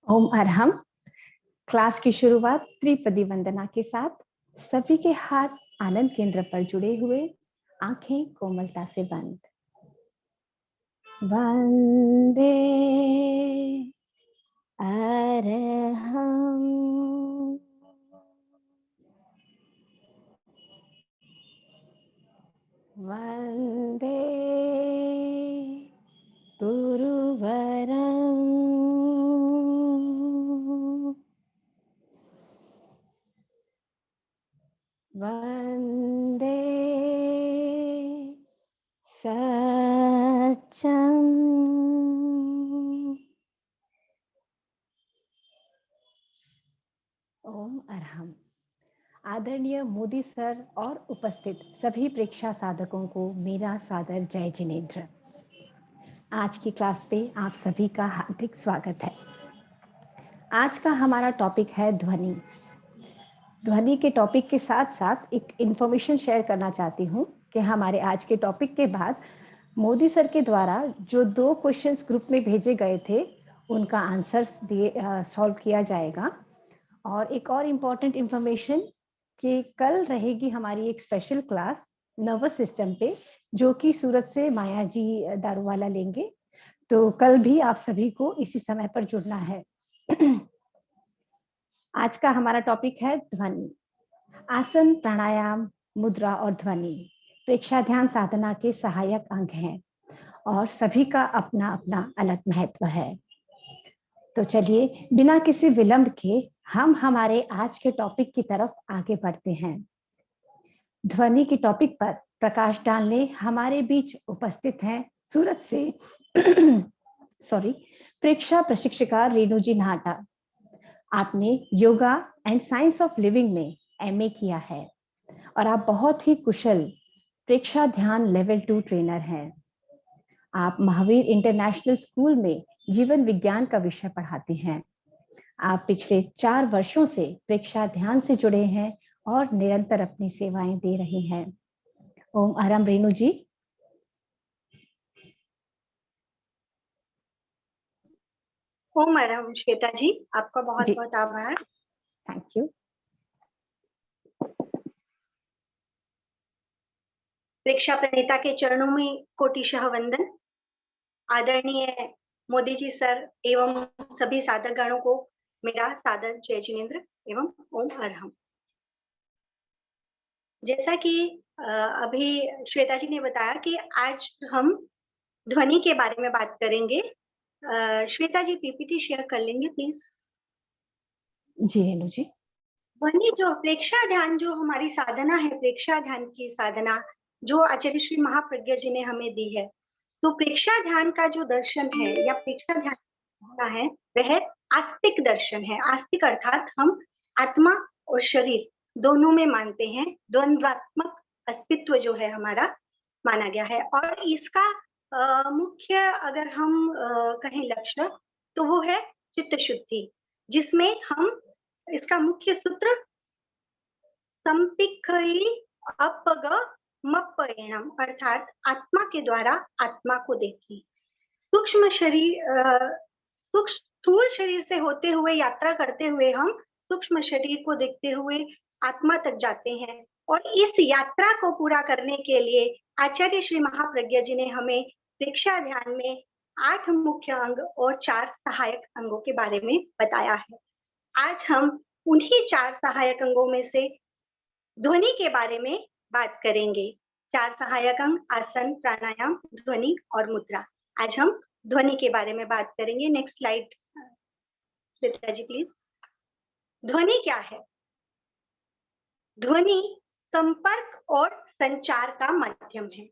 ओम Arham. Class की शुरुआत त्रिपदी वंदना के साथ। सभी के हाथ आनंद केंद्र पर जुड़े हुए, आंखें कोमलता से बंद। वंदे अरहम। वंदे गुरुवरम। वंदे सच्चम। ओम अरहम। आदरणीय मोदी सर और उपस्थित सभी प्रेक्षा साधकों को मेरा सादर जय जिनेंद्र। आज की क्लास पे आप सभी का हार्दिक स्वागत है। आज का हमारा टॉपिक है ध्वनि। ध्वनि के टॉपिक के साथ साथ एक इंफॉर्मेशन शेयर करना चाहती हूँ कि हमारे आज के टॉपिक के बाद मोदी सर के द्वारा जो 2 क्वेश्चंस ग्रुप में भेजे गए थे उनका आंसर्स सॉल्व किया जाएगा। और एक और इम्पॉर्टेंट इंफॉर्मेशन कि कल रहेगी हमारी एक स्पेशल क्लास नर्वस सिस्टम पे, जो कि सूरत से माया जी दारूवाला लेंगे। तो कल भी आप सभी को इसी समय पर जुड़ना है। आज का हमारा टॉपिक है ध्वनि। आसन, प्राणायाम, मुद्रा और ध्वनि प्रेक्षा ध्यान साधना के सहायक अंग हैं और सभी का अपना अपना अलग महत्व है। तो चलिए बिना किसी विलंब के हम हमारे आज के टॉपिक की तरफ आगे बढ़ते हैं। ध्वनि के टॉपिक पर प्रकाश डालने हमारे बीच उपस्थित हैं सूरत से प्रेक्षा प्रशिक्षिका रेणु जी नाहटा। आपने yoga and science of living में एमए किया है और आप बहुत ही कुशल प्रेक्षा ध्यान लेवल 2 ट्रेनर हैं। आप महावीर इंटरनेशनल स्कूल में जीवन विज्ञान का विषय पढ़ाते हैं। आप पिछले 4 वर्षों से प्रेक्षा ध्यान से जुड़े हैं और निरंतर अपनी सेवाएं दे रहे हैं। ओम अरहम रेणु जी। ओम अरहम श्वेता जी, आपका बहुत बहुत आभार। Thank you. प्रेक्षा प्रणेता के चरणों में कोटिशः वंदन। आदरणीय मोदी जी सर एवं सभी साधक गणों को मेरा सादर जय जिनेंद्र एवं ओम अरहम। जैसा कि अभी श्वेता जी ने बताया कि आज हम ध्वनि के बारे में बात करेंगे। श्वेता जी पीपीटी शेयर कर लेंगे प्लीज। जी रेणु जी। ध्वनि जो प्रेक्षा ध्यान जो हमारी साधना है, प्रेक्षा ध्यान की साधना जो आचार्य श्री महाप्रज्ञा जी ने हमें दी है, तो प्रेक्षा ध्यान का जो दर्शन है या प्रेक्षा ध्यान है वह आस्तिक दर्शन है। आस्तिक अर्थात हम आत्मा और शरीर दोनों में मानते हैं, द्वंद्वात्मक अस्तित्व जो है हमारा माना गया है। और इसका मुख्य अगर हम कहें लक्ष्य तो वो है चित्त शुद्धि, जिसमें हम इसका मुख्य सूत्र संपिखई अपगमपयणम अर्थात आत्मा के द्वारा आत्मा को देखिए। सूक्ष्म शरीर स्थूल शरीर से होते हुए यात्रा करते हुए हम सूक्ष्म शरीर को देखते हुए आत्मा तक जाते हैं। और इस यात्रा को पूरा करने के लिए आचार्य श्री महाप्रज्ञा जी ने हमें प्रेक्षा ध्यान में 8 मुख्य अंग और 4 सहायक अंगों के बारे में बताया है। आज हम उन्हीं 4 सहायक अंगों में से ध्वनि के बारे में बात करेंगे। 4 सहायक अंग आसन, प्राणायाम, ध्वनि और मुद्रा। आज हम ध्वनि के बारे में बात करेंगे। Next slide Shweta ji please. ध्वनि क्या है? ध्वनि संपर्क और संचार का माध्यम है।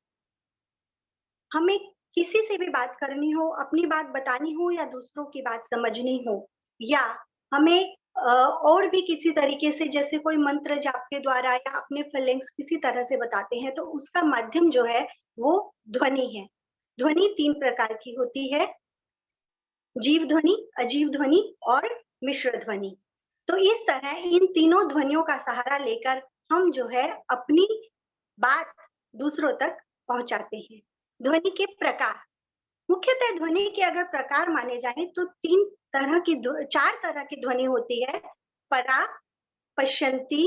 हमें किसी से भी बात करनी हो, अपनी बात बतानी हो या दूसरों की बात समझनी हो, या हमें और भी किसी तरीके से जैसे कोई मंत्र जाप के द्वारा या अपने फीलिंग्स किसी तरह से बताते हैं, तो उसका माध्यम जो है वो ध्वनि है। ध्वनि 3 प्रकार की होती है, जीव ध्वनि, अजीव ध्वनि और मिश्र ध्वनि। तो इस तरह इन तीनों ध्वनियों का सहारा लेकर हम जो है अपनी बात दूसरों तक पहुंचाते हैं। ध्वनि के प्रकार, मुख्यतः ध्वनि के अगर प्रकार माने जाए तो चार तरह की ध्वनि होती है, परा, पश्यंती,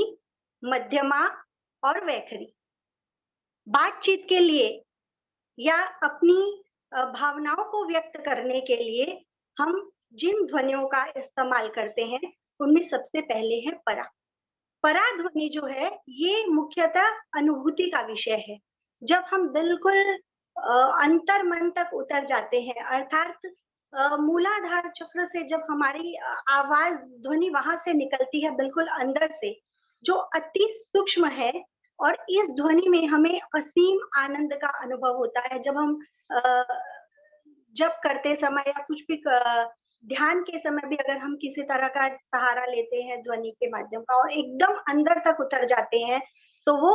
मध्यमा और वैखरी। बातचीत के लिए या अपनी भावनाओं को व्यक्त करने के लिए हम जिन ध्वनियों का इस्तेमाल करते हैं, उनमें सबसे पहले है परा। परा ध्वनि जो है, ये मुख्यतः अनुभूति का विषय है। जब हम बिल्कुल अंतर्मन तक उतर जाते हैं, अर्थात मूलाधार चक्र से जब हमारी आवाज ध्वनि वहां से निकलती है बिल्कुल अंदर से, जो अति सूक्ष्म है, और इस ध्वनि में हमें असीम आनंद का अनुभव होता है। जब हम अ, जप करते समय या कुछ भी ध्यान के समय भी अगर हम किसी तरह का सहारा लेते हैं ध्वनि के माध्यम का और एकदम अंदर तक उतर जाते हैं, तो वो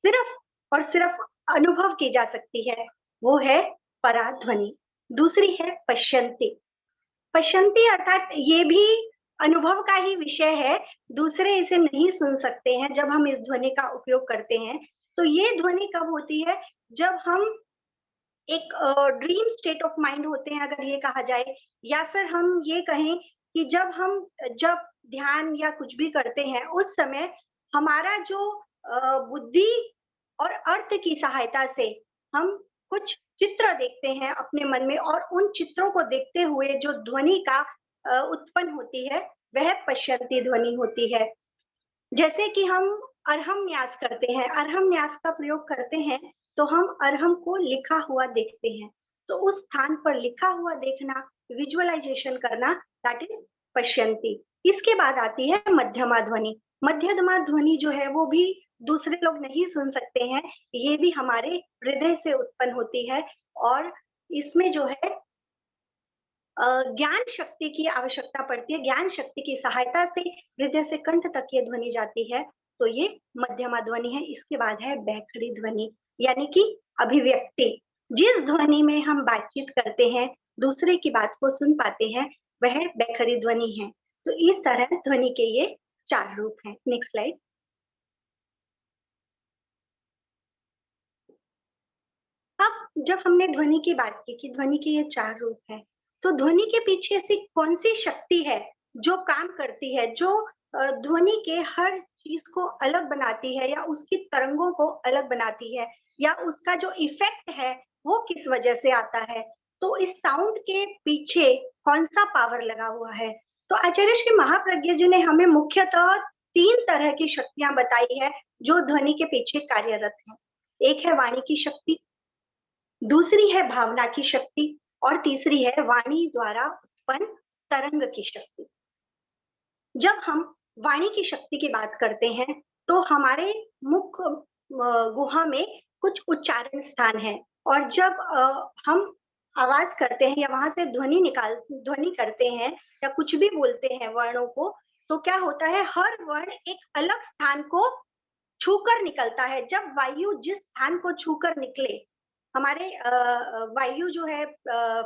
सिर्फ और सिर्फ अनुभव की जा सकती है, वो है पराध्वनि। दूसरी है पश्यंती। पश्यंती अर्थात ये भी अनुभव का ही विषय है, दूसरे इसे नहीं सुन सकते हैं जब हम इस ध्वनि का उपयोग करते हैं। तो ये ध्वनि कब होती है, जब हम एक ड्रीम स्टेट ऑफ माइंड होते हैं अगर ये कहा जाए, या फिर हम ये कहें कि जब ध्यान या कुछ भी करते हैं, उस समय हमारा जो बुद्धि और अर्थ की सहायता से हम कुछ चित्र देखते हैं अपने मन में, और उन चित्रों को देखते हुए जो ध्वनि का उत्पन्न होती है, वह पश्यंती ध्वनि होती है। जैसे कि हम अरहम न्यास करते हैं, अरहम न्यास का प्रयोग करते हैं, तो हम अरहम को लिखा हुआ देखते हैं। तो उस स्थान पर लिखा हुआ देखना, विजुअलाइजेशन करना, दैट इज पश्यंती। इसके बाद आती है मध्यमा ध्वनि। मध्यमा ध्वनि जो है वो भी दूसरे लोग नहीं सुन सकते हैं, ये भी हमारे हृदय से उत्पन्न होती है, और इसमें जो है ज्ञान शक्ति की आवश्यकता पड़ती है। ज्ञान शक्ति की सहायता से हृदय से कंठ तक ये ध्वनि जाती है, तो ये मध्यमा ध्वनि है। इसके बाद है बैखड़ी ध्वनि, यानी कि अभिव्यक्ति। जिस ध्वनि में हम बातचीत करते हैं, दूसरे की बात को सुन पाते हैं, वह बैखरी ध्वनि है। तो इस तरह ध्वनि के ये चार रूप हैं। Next slide. अब जब हमने ध्वनि की बात की कि ध्वनि के ये चार रूप हैं, तो ध्वनि के पीछे ऐसी कौन सी शक्ति है जो काम करती है, जो ध्वनि के हर चीज को अलग बनाती है, या उसकी तरंगों को अलग बनाती है, या उसका जो इफेक्ट है वो किस वजह से आता है, तो इस साउंड के पीछे कौन सा पावर लगा हुआ है। तो आचार्य श्री महाप्रज्ञ जी ने हमें मुख्यतः तीन तरह की शक्तियां बताई है जो ध्वनि के पीछे कार्यरत है। एक है वाणी की शक्ति, दूसरी है भावना की शक्ति, और तीसरी है वाणी द्वारा उत्पन्न तरंग की शक्ति। जब हम वाणी की शक्ति की बात करते हैं, तो हमारे मुख गुहा में कुछ उच्चारण स्थान है, और जब हम आवाज करते हैं या वहां से ध्वनि करते हैं या कुछ भी बोलते हैं वर्णों को, तो क्या होता है, हर वर्ण एक अलग स्थान को छूकर निकलता है। जब वायु जिस स्थान को छूकर निकले, हमारे वायु जो है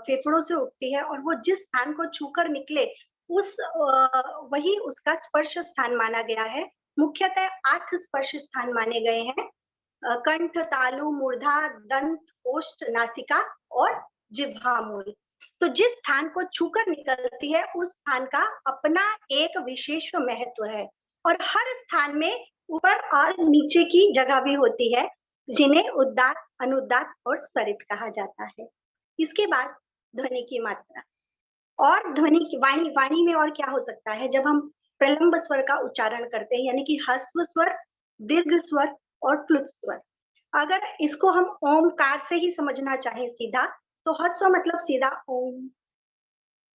फेफड़ों से उठती है, और वो जिस स्थान को छूकर निकले, वही उसका स्पर्श स्थान माना गया है। मुख्यतः 8 स्पर्श स्थान माने गए हैं, कंठ, तालु, मूर्धा, दंत, ओष्ठ, नासिका और जिह्वा मूल। तो जिस स्थान को छूकर निकलती है, उस स्थान का अपना एक विशेष महत्व है, और हर स्थान में ऊपर और नीचे की जगह भी होती है, जिन्हें उद्दात, अनुदात और स्वरित कहा जाता है। इसके बाद ध्वनि की मात्रा, और ध्वनि की वाणी में और क्या हो सकता है, जब हम प्रलंब स्वर का उच्चारण करते हैं, यानी कि ह्रस्व स्वर, दीर्घ स्वर और प्लुत स्वर। अगर इसको हम ओमकार से ही समझना चाहें सीधा, तो ह्रस्व मतलब सीधा ओम,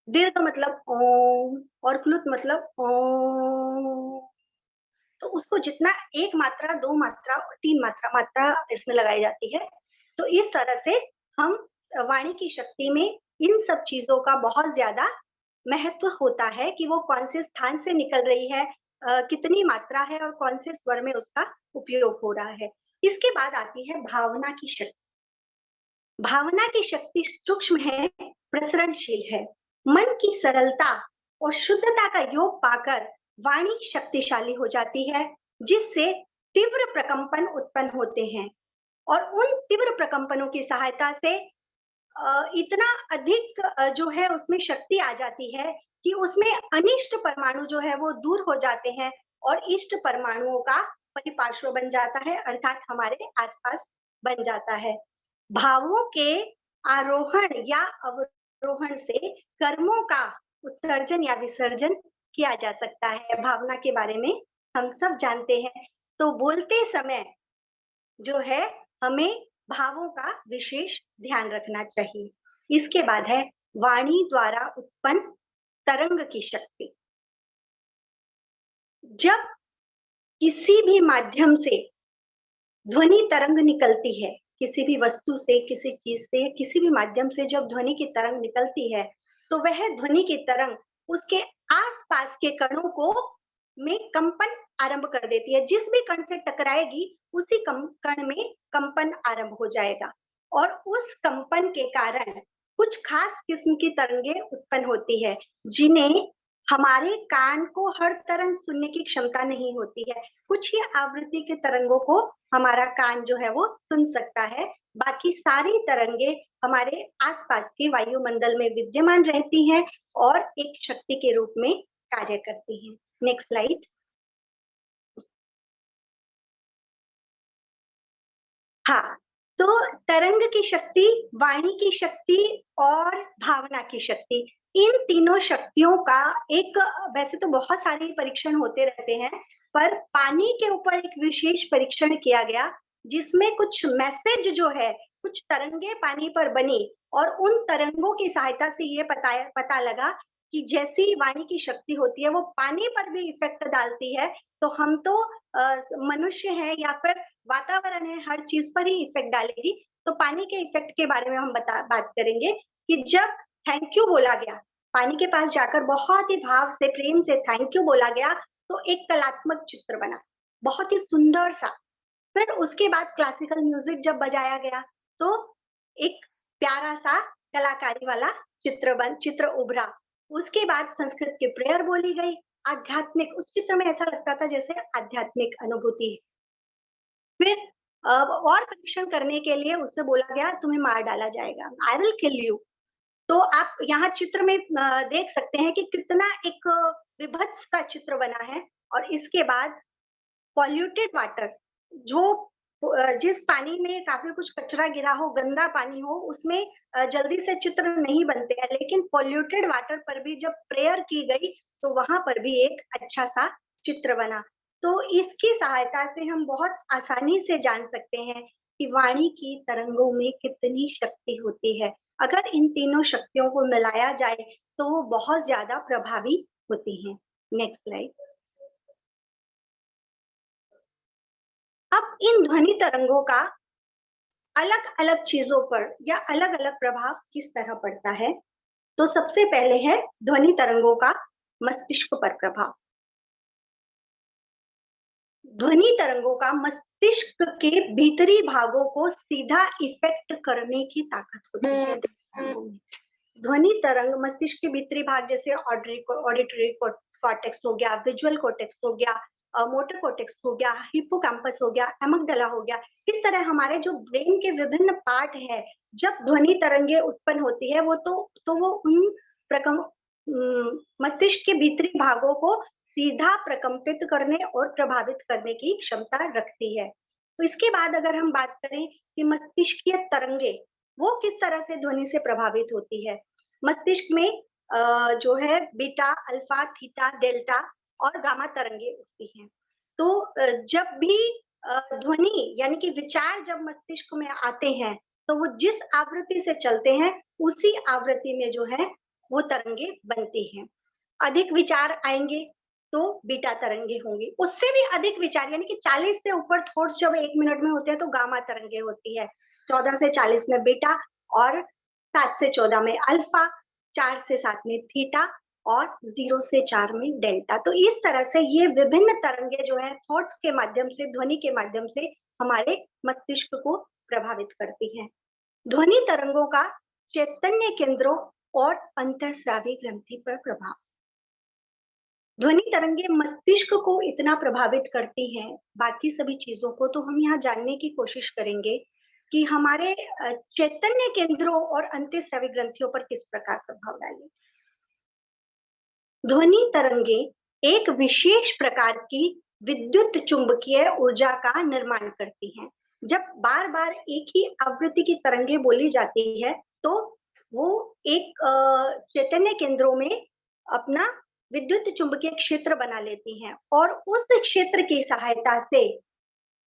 दीर्घ मतलब ओम, और प्लुत मतलब ओम। तो उसको जितना एक मात्रा, दो मात्रा, तीन मात्रा इसमें लगाई जाती है। तो इस तरह से हम वाणी की शक्ति में इन सब चीजों का बहुत ज्यादा महत्व होता है कि वो कौन से स्थान से निकल रही है, कितनी मात्रा है, और कौन से स्वर में उसका उपयोग हो रहा है। इसके बाद आती है भावना की शक्ति। भावना की शक्ति सूक्ष्म है, प्रसरणशील है। मन की सरलता और शुद्धता का योग पाकर वाणी शक्तिशाली हो जाती है, जिससे तीव्र प्रकंपन उत्पन्न होते हैं, और उन तीव्र प्रकंपनों की सहायता से इतना अधिक जो है उसमें शक्ति आ जाती है कि उसमें अनिष्ट परमाणु जो है वो दूर हो जाते हैं और इष्ट परमाणुओं का परिपार्श्व बन जाता है, अर्थात हमारे आसपास बन जाता है। भावों के आरोहण या अवरोहण से कर्मों का उत्सर्जन या विसर्जन किया जा सकता है। भावना के बारे में हम सब जानते हैं, तो बोलते समय जो है हमें भावों का विशेष ध्यान रखना चाहिए। इसके बाद है वाणी द्वारा उत्पन्न तरंग की शक्ति। जब किसी भी माध्यम से ध्वनि तरंग निकलती है, किसी भी वस्तु से, किसी चीज से, किसी भी माध्यम से जब ध्वनि की तरंग निकलती है, तो वह ध्वनि की तरंग उसके आसपास के कणों को में कंपन आरंभ कर देती है। जिस भी कण से टकराएगी उसी कण में कंपन आरंभ हो जाएगा और उस कंपन के कारण कुछ खास किस्म की तरंगे उत्पन्न होती है, जिन्हें हमारे कान को हर तरंग सुनने की क्षमता नहीं होती है। कुछ ही आवृत्ति के तरंगों को हमारा कान जो है वो सुन सकता है, बाकी सारी तरंगे हमारे आसपास के वायुमंडल में विद्यमान रहती हैं और एक शक्ति के रूप में कार्य करती हैं। Next slide. हाँ, तो तरंग की शक्ति, वाणी की शक्ति और भावना की शक्ति, इन तीनों शक्तियों का एक, वैसे तो बहुत सारे परीक्षण होते रहते हैं, पर पानी के ऊपर एक विशेष परीक्षण किया गया जिसमें कुछ मैसेज जो है, कुछ तरंगे पानी पर बनी और उन तरंगों की सहायता से ये पता लगा कि जैसी वाणी की शक्ति होती है वो पानी पर भी इफेक्ट डालती है। तो हम तो मनुष्य हैं या फिर वातावरण है, हर चीज पर ही इफेक्ट डालेगी। तो पानी के इफेक्ट के बारे में हम बात करेंगे कि जब थैंक यू बोला गया, पानी के पास जाकर बहुत ही भाव से, प्रेम से थैंक यू बोला गया, तो एक कलात्मक चित्र बना, बहुत ही सुंदर सा। फिर उसके बाद क्लासिकल म्यूजिक जब बजाया गया तो एक प्यारा सा कलाकारी वाला चित्र उभरा। उसके बाद संस्कृत की प्रेयर बोली गई, आध्यात्मिक, उस चित्र में ऐसा लगता था जैसे आध्यात्मिक अनुभूति है। फिर और परीक्षण करने के लिए उससे बोला गया तुम्हें मार डाला जाएगा, आई विल किल यू। तो आप यहाँ चित्र में देख सकते हैं कि कितना एक विभत्स का चित्र बना है। और इसके बाद पॉल्यूटेड वाटर, जो जिस पानी में काफी कुछ कचरा गिरा हो, गंदा पानी हो, उसमें जल्दी से चित्र नहीं बनते हैं, लेकिन पॉल्यूटेड वाटर पर भी जब प्रेयर की गई तो वहां पर भी एक अच्छा सा चित्र बना। तो इसकी सहायता से हम बहुत आसानी से जान सकते हैं कि वाणी की तरंगों में कितनी शक्ति होती है। अगर इन तीनों शक्तियों को मिलाया जाए तो वो बहुत ज्यादा प्रभावी होती हैं। Next slide. अब इन ध्वनि तरंगों का अलग अलग चीजों पर या अलग अलग प्रभाव किस तरह पड़ता है, तो सबसे पहले है ध्वनि तरंगों का मस्तिष्क पर प्रभाव। ध्वनि तरंगों का मस्तिष्क के भीतरी भागों को सीधा इफेक्ट करने की ताकत होती है। ध्वनि तरंग मस्तिष्क के भीतरी भाग, जैसे ऑडिटरी कॉर्टेक्स हो गया, विजुअल कॉर्टेक्स हो गया, मोटर कॉर्टेक्स हो गया, हिप्पोकैम्पस हो गया, एमिगडाला हो गया, इस तरह हमारे जो ब्रेन के विभिन्न पार्ट है, जब ध्वनि तरंगे उत्पन्न होती है वो वो उन मस्तिष्क के भीतरी भागों को सीधा प्रकंपित करने और प्रभावित करने की क्षमता रखती है। तो इसके बाद अगर हम बात करें कि मस्तिष्कीय तरंगे वो किस तरह से ध्वनि से प्रभावित होती है, मस्तिष्क में जो है बीटा, अल्फा, थीटा, डेल्टा और गामा तरंगे उठती हैं। तो जब भी ध्वनि यानी कि विचार जब मस्तिष्क में आते हैं तो वो जिस आवृत्ति से चलते हैं उसी आवृत्ति में जो है वो तरंगे बनती हैं। अधिक विचार आएंगे तो बीटा तरंगे होंगी, उससे भी अधिक विचार यानी कि 40 से ऊपर थॉट्स जब 1 मिनट में होते हैं तो गामा तरंगे होती है। 14 से 40 में बीटा और 7 से 14 में अल्फा, 4 से 7 में थीटा और 0 से 4 में डेल्टा। तो इस तरह से ये विभिन्न तरंगे जो है थॉट्स के माध्यम से, ध्वनि के माध्यम से हमारे मस्तिष्क को प्रभावित करती हैं। ध्वनि तरंगों का चैतन्य केंद्रों और अंतःस्रावी ग्रंथि पर प्रभाव। ध्वनि तरंगे मस्तिष्क को इतना प्रभावित करती हैं, बाकी सभी चीजों को तो हम यहाँ जानने की कोशिश करेंगे। कि हमारे चैतन्य केंद्रों और अंतःस्रावी ग्रंथियों पर किस प्रकार प्रभाव डाले। ध्वनि तरंगे एक विशेष प्रकार की विद्युत चुंबकीय ऊर्जा का निर्माण करती हैं। जब बार बार एक ही आवृत्ति की तरंगे बोली जाती है तो वो एक चैतन्य केंद्रों में अपना विद्युत चुंबकीय क्षेत्र बना लेती हैं और उस क्षेत्र की सहायता से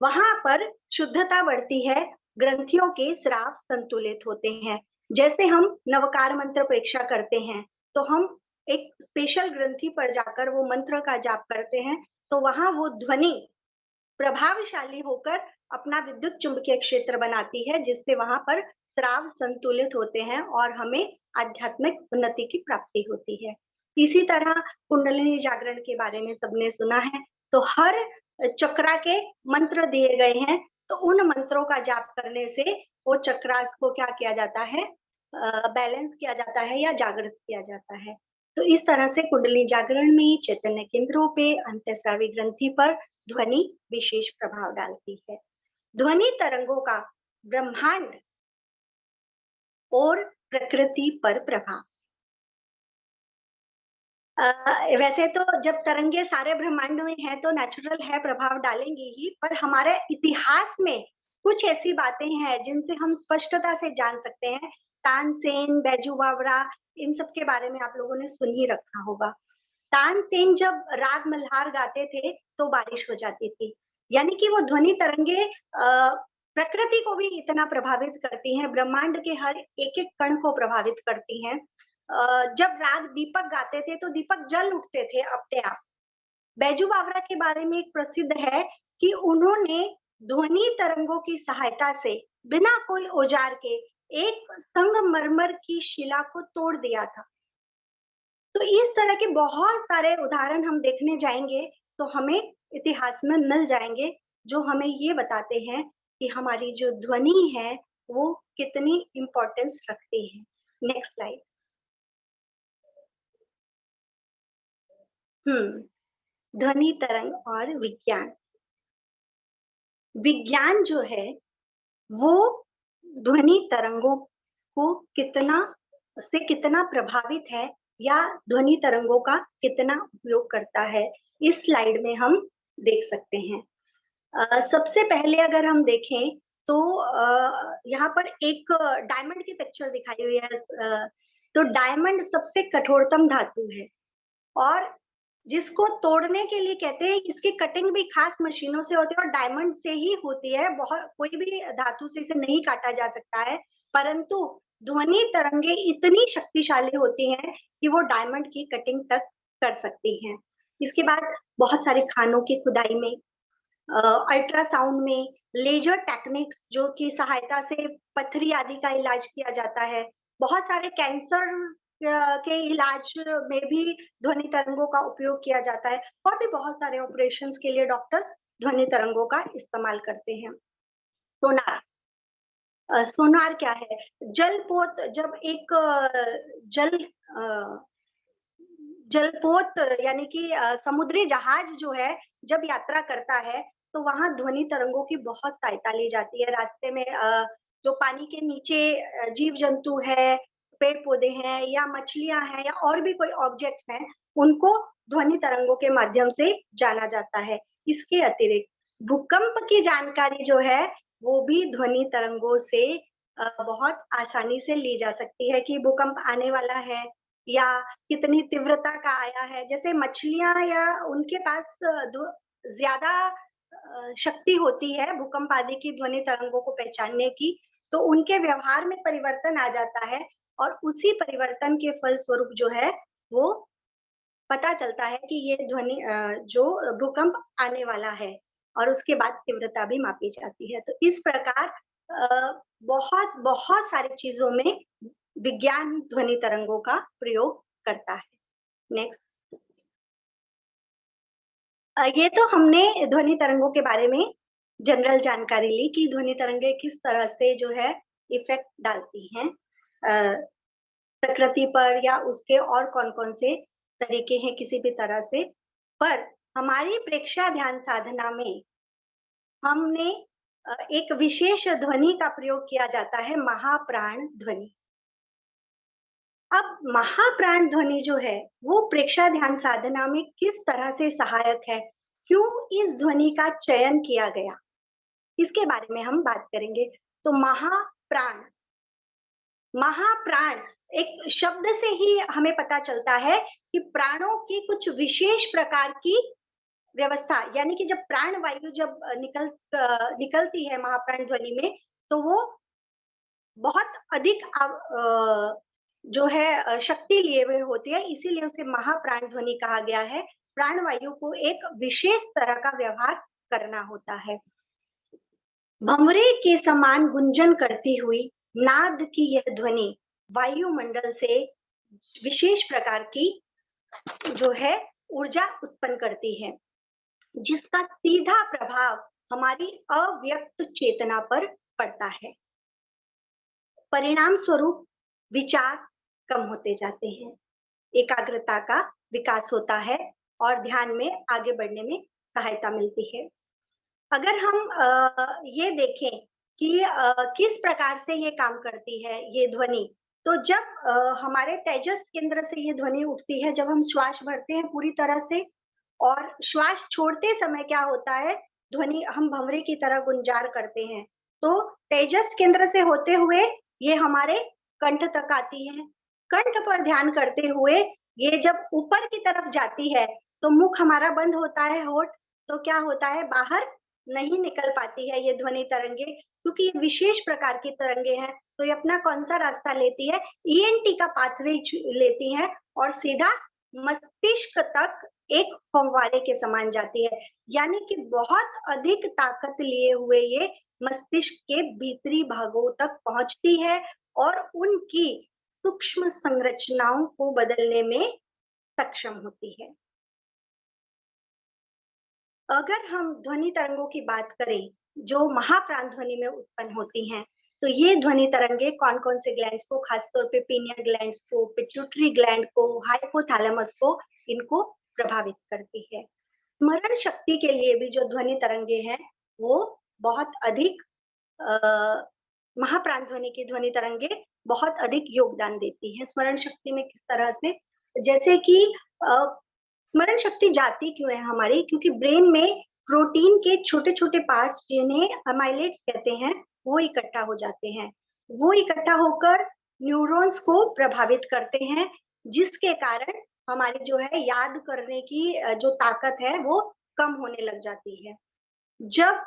वहां पर शुद्धता बढ़ती है, ग्रंथियों के स्राव संतुलित होते हैं। जैसे हम नवकार मंत्र परीक्षा करते हैं तो हम एक स्पेशल ग्रंथि पर जाकर वो मंत्र का जाप करते हैं, तो वहां वो ध्वनि प्रभावशाली होकर अपना विद्युत चुंबकीय क्षेत्र बनाती है, जिससे वहां पर स्राव संतुलित होते हैं और हमें आध्यात्मिक उन्नति की प्राप्ति होती है। इसी तरह कुंडलिनी जागरण के बारे में सबने सुना है, तो हर चक्रा के मंत्र दिए गए हैं, तो उन मंत्रों का जाप करने से वो चक्रास को क्या किया जाता है, बैलेंस किया जाता है या जागृत किया जाता है। तो इस तरह से कुंडलिनी जागरण में चैतन्य केंद्रों पे, अंतःस्रावी ग्रंथि पर ध्वनि विशेष प्रभाव डालती है। ध्वनि तरंगों का ब्रह्मांड और प्रकृति पर प्रभाव। वैसे तो जब तरंगे सारे ब्रह्मांड में है तो नेचुरल है, प्रभाव डालेंगी ही, पर हमारे इतिहास में कुछ ऐसी बातें हैं जिनसे हम स्पष्टता से जान सकते हैं। तानसेन, बैजू बावरा, इन सब के बारे में आप लोगों ने सुन ही रखा होगा। तानसेन जब राग मल्हार गाते थे तो बारिश हो जाती थी, यानी कि वो ध्वनि तरंगे प्रकृति को भी इतना प्रभावित करती हैं, ब्रह्मांड के हर एक एक कण को प्रभावित करती हैं। जब राग दीपक गाते थे तो दीपक जल उठते थे अपने आप। बैजू बावरा के बारे में एक प्रसिद्ध है कि उन्होंने ध्वनि तरंगों की सहायता से बिना कोई औजार के एक संगमरमर की शिला को तोड़ दिया था। तो इस तरह के बहुत सारे उदाहरण हम देखने जाएंगे तो हमें इतिहास में मिल जाएंगे, जो हमें ये बताते हैं कि हमारी जो ध्वनि है वो कितनी इम्पोर्टेंस रखती है। Next slide. ध्वनि तरंग और विज्ञान। विज्ञान जो है वो ध्वनि तरंगों को कितना प्रभावित है या ध्वनि तरंगों का कितना उपयोग करता है, इस स्लाइड में हम देख सकते हैं। सबसे पहले अगर हम देखें तो यहाँ पर एक डायमंड की पिक्चर दिखाई हुई है। तो डायमंड सबसे कठोरतम धातु है और जिसको तोड़ने के लिए कहते हैं, इसकी कटिंग भी खास मशीनों से होती है और डायमंड से ही होती है। बहुत कोई भी धातु से इसे नहीं काटा जा सकता है, परंतु ध्वनि तरंगे इतनी शक्तिशाली होती हैं कि वो डायमंड की कटिंग तक कर सकती हैं। इसके बाद बहुत सारे खानों की खुदाई में, अल्ट्रासाउंड में, लेजर टेक्निक्स जो की सहायता से पथरी आदि का इलाज किया जाता है। बहुत सारे कैंसर के इलाज में भी ध्वनि तरंगों का उपयोग किया जाता है और भी बहुत सारे ऑपरेशंस के लिए डॉक्टर्स ध्वनि तरंगों का इस्तेमाल करते हैं। सोनार, सोनार क्या है? जलपोत, जब एक जलपोत यानी कि समुद्री जहाज जो है जब यात्रा करता है तो वहां ध्वनि तरंगों की बहुत सहायता ली जाती है। रास्ते में जो पानी के नीचे जीव जंतु है, पेड़ पौधे हैं या मछलियां हैं या और भी कोई ऑब्जेक्ट्स हैं, उनको ध्वनि तरंगों के माध्यम से जाना जाता है। इसके अतिरिक्त भूकंप की जानकारी जो है वो भी ध्वनि तरंगों से बहुत आसानी से ली जा सकती है कि भूकंप आने वाला है या कितनी तीव्रता का आया है। जैसे मछलियां या उनके पास ज्यादा शक्ति होती है भूकंप आदि की ध्वनि तरंगों को पहचानने की, तो उनके व्यवहार में परिवर्तन आ जाता है और उसी परिवर्तन के फल स्वरूप जो है वो पता चलता है कि ये ध्वनि जो भूकंप आने वाला है और उसके बाद तीव्रता भी मापी जाती है। तो इस प्रकार बहुत बहुत सारी चीजों में विज्ञान ध्वनि तरंगों का प्रयोग करता है। नेक्स्ट। ये तो हमने ध्वनि तरंगों के बारे में जनरल जानकारी ली कि ध्वनि तरंगे किस तरह से जो है इफेक्ट डालती हैं प्रकृति पर या उसके और कौन-कौन से तरीके हैं किसी भी तरह से। पर हमारी प्रेक्षा ध्यान साधना में हमने एक विशेष ध्वनि का प्रयोग किया जाता है, महाप्राण ध्वनि। अब महाप्राण ध्वनि जो है वो प्रेक्षा ध्यान साधना में किस तरह से सहायक है, क्यों इस ध्वनि का चयन किया गया, इसके बारे में हम बात करेंगे। तो महाप्राण, महाप्राण एक शब्द से ही हमें पता चलता है कि प्राणों की कुछ विशेष प्रकार की व्यवस्था, यानी कि जब प्राण वायु जब निकलती है महाप्राण ध्वनि में, तो वो बहुत अधिक जो है शक्ति लिए हुए होती है, इसीलिए उसे महाप्राण ध्वनि कहा गया है। प्राण वायु को एक विशेष तरह का व्यवहार करना होता है। भंवरे के समान गुंजन करती हुई नाद की यह ध्वनि वायुमंडल से विशेष प्रकार की जो है ऊर्जा उत्पन्न करती है, जिसका सीधा प्रभाव हमारी अव्यक्त चेतना पर पड़ता है। परिणाम स्वरूप विचार कम होते जाते हैं, एकाग्रता का विकास होता है और ध्यान में आगे बढ़ने में सहायता मिलती है। अगर हम ये देखें कि किस प्रकार से ये काम करती है ये ध्वनि, तो जब हमारे तेजस केंद्र से ये ध्वनि उठती है, जब हम श्वास भरते हैं पूरी तरह से और श्वास छोड़ते समय क्या होता है, ध्वनि हम भंवरे की तरह गुंजार करते हैं। तो तेजस केंद्र से होते हुए ये हमारे कंठ तक आती है। कंठ पर ध्यान करते हुए ये जब ऊपर की तरफ जाती है तो मुख हमारा बंद होता है, होठ, तो क्या होता है, बाहर नहीं निकल पाती है ये ध्वनि तरंगे, क्योंकि ये विशेष प्रकार की तरंगे हैं। तो ये अपना कौन सा रास्ता लेती है, ईएनटी का पाथवे लेती है और सीधा मस्तिष्क तक एक फव्वारे के समान जाती है, यानी कि बहुत अधिक ताकत लिए हुए ये मस्तिष्क के भीतरी भागों तक पहुंचती है और उनकी सूक्ष्म संरचनाओं को बदलने में सक्षम होती है। अगर हम ध्वनि तरंगों की बात करें जो महाप्राण ध्वनि में उत्पन्न होती हैं, तो ये ध्वनि तरंगे कौन-कौन से ग्लैंड्स को, खासतौर पे पीनियल ग्लैंड्स को, पिट्यूटरी ग्लैंड को, हाइपोथैलेमस को, इनको प्रभावित करती है। स्मरण शक्ति के लिए भी जो ध्वनि तरंगे हैं, वो बहुत अधिक महाप्राण ध्वनि की ध्वनि तरंगे बहुत अधिक योगदान देती हैं स्मरण शक्ति में। किस तरह से, जैसे कि स्मरण शक्ति जाती क्यों है हमारी, क्योंकि ब्रेन में प्रोटीन के छोटे-छोटे पार्ट्स जिन्हें अमाइलेट्स कहते हैं, वो इकट्ठा हो जाते हैं। वो इकट्ठा होकर न्यूरॉन्स को प्रभावित करते हैं, जिसके कारण हमारी जो है याद करने की जो ताकत है वो कम होने लग जाती है। जब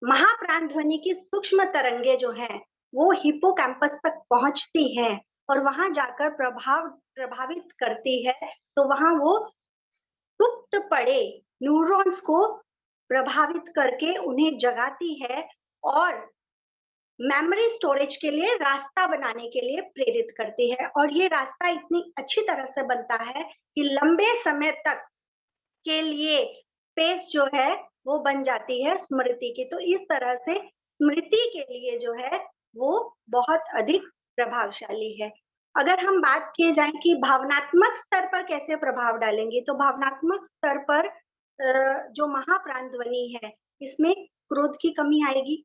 महाप्राण ध्वनि की सूक्ष्म तरंगे जो हैं, वो हिप्पोकैम्पस तक पहुंचती हैं और वहां जाकर प्रभावित करती है, तो वहां वो सुप्त पड़े न्यूरॉन्स को प्रभावित करके उन्हें जगाती है और मेमोरी स्टोरेज के लिए रास्ता बनाने के लिए प्रेरित करती है। और ये रास्ता इतनी अच्छी तरह से बनता है कि लंबे समय तक के लिए स्पेस जो है वो बन जाती है स्मृति की। तो इस तरह से स्मृति के लिए जो है वो बहुत अधिक प्रभावशाली है। अगर हम बात किए जाए कि भावनात्मक स्तर पर कैसे प्रभाव डालेंगे, तो भावनात्मक स्तर पर जो महाप्राण ध्वनि है, इसमें क्रोध की कमी आएगी,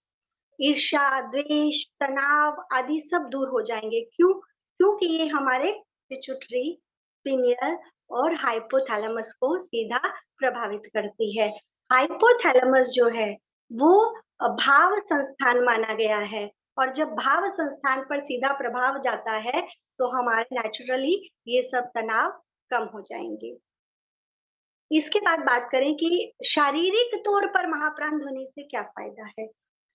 ईर्ष्या, द्वेष, तनाव आदि सब दूर हो जाएंगे। क्यों? क्योंकि ये हमारे पिट्यूटरी, पिनियल और हाइपोथैलेमस को सीधा प्रभावित करती है। हाइपोथैलेमस जो है वो भाव संस्थान माना गया है और जब भाव संस्थान पर सीधा प्रभाव जाता है तो हमारे नेचुरली ये सब तनाव कम हो जाएंगे। इसके बाद बात करें कि शारीरिक तौर पर महाप्राण ध्वनि से क्या फायदा है।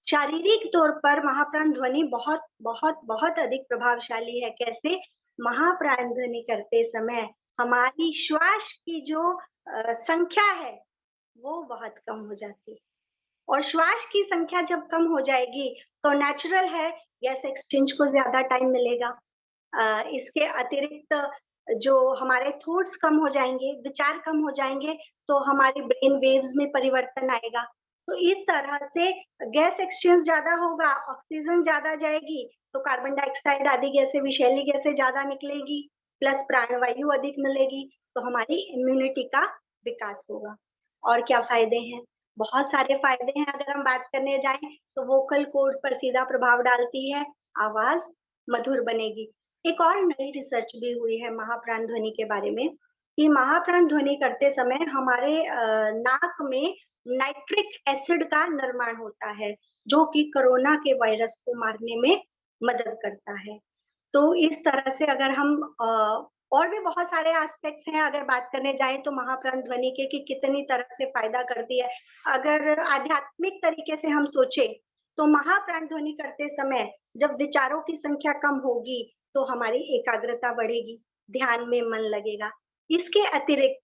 शारीरिक तौर पर महाप्राण ध्वनि बहुत बहुत बहुत अधिक प्रभावशाली है। कैसे? महाप्राण ध्वनि करते समय हमारी श्वास की जो संख्या है वो बहुत कम हो जाती है और श्वास की संख्या जब कम हो जाएगी तो नेचुरल है गैस एक्सचेंज को ज्यादा टाइम मिलेगा। इसके अतिरिक्त जो हमारे थॉट्स कम हो जाएंगे, विचार कम हो जाएंगे, तो हमारे ब्रेन वेव्स में परिवर्तन आएगा। तो इस तरह से गैस एक्सचेंज ज्यादा होगा, ऑक्सीजन ज्यादा जाएगी, तो कार्बन डाइऑक्साइड आदि गैसें, विषैली गैसें ज्यादा निकलेगी, प्लस प्राणवायु अधिक मिलेगी, तो हमारी इम्यूनिटी का विकास होगा। और क्या फायदे हैं? बहुत सारे फायदे हैं। अगर हम बात करने जाएं तो वोकल कोर्ड पर सीधा प्रभाव डालती है, आवाज मधुर बनेगी। एक और नई रिसर्च भी हुई है महाप्राण ध्वनि के बारे में कि महाप्राण ध्वनि करते समय हमारे नाक में नाइट्रिक एसिड का निर्माण होता है, जो कि कोरोना के वायरस को मारने में मदद करता है। तो इस तरह से अगर हम और भी बहुत सारे एस्पेक्ट्स हैं अगर बात करने जाएं तो महाप्राण ध्वनि के कि कितनी तरह से फायदा करती है। अगर आध्यात्मिक तरीके से हम सोचें तो महाप्राण ध्वनि करते समय जब विचारों की संख्या कम होगी तो हमारी एकाग्रता बढ़ेगी, ध्यान में मन लगेगा। इसके अतिरिक्त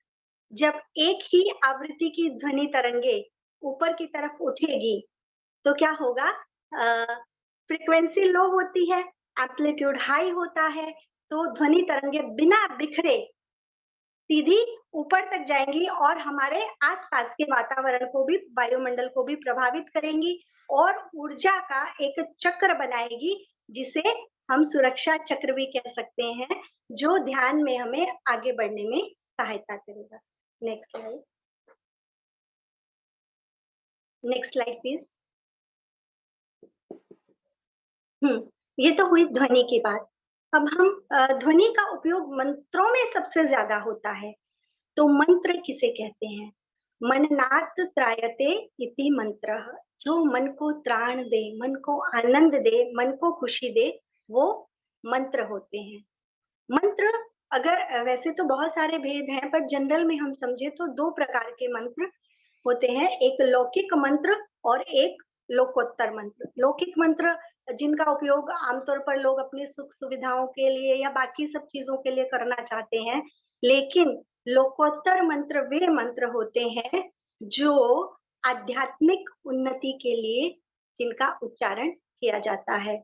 जब एक ही आवृत्ति की ध्वनि तरंगे ऊपर की तरफ उठेगी तो क्या होगा, फ्रीक्वेंसी लो होती है, एम्पलीट्यूड हाई होता है, तो ध्वनि तरंगे बिना बिखरे सीधी ऊपर तक जाएंगी और हमारे आसपास के वातावरण को भी, वायुमंडल को भी प्रभावित करेंगी और ऊर्जा का एक चक्र बनाएगी, जिसे हम सुरक्षा चक्र भी कह सकते हैं, जो ध्यान में हमें आगे बढ़ने में सहायता करेगा। Next slide, next slide please. ये तो हुई ध्वनि की बात। अब हम ध्वनि का उपयोग मंत्रों में सबसे ज्यादा होता है। तो मंत्र किसे कहते हैं? मननात् त्रायते इति मंत्र, जो मन को त्राण दे, मन को आनंद दे, मन को खुशी दे, वो मंत्र होते हैं। मंत्र अगर वैसे तो बहुत सारे भेद हैं, पर जनरल में हम समझे तो दो प्रकार के मंत्र होते हैं, एक लौकिक मंत्र और एक लोकोत्तर मंत्र। लौकिक मंत्र जिनका उपयोग आमतौर पर लोग अपनी सुख सुविधाओं के लिए या बाकी सब चीजों के लिए करना चाहते हैं, लेकिन लोकोत्तर मंत्र वे मंत्र होते हैं जो आध्यात्मिक उन्नति के लिए जिनका उच्चारण किया जाता है।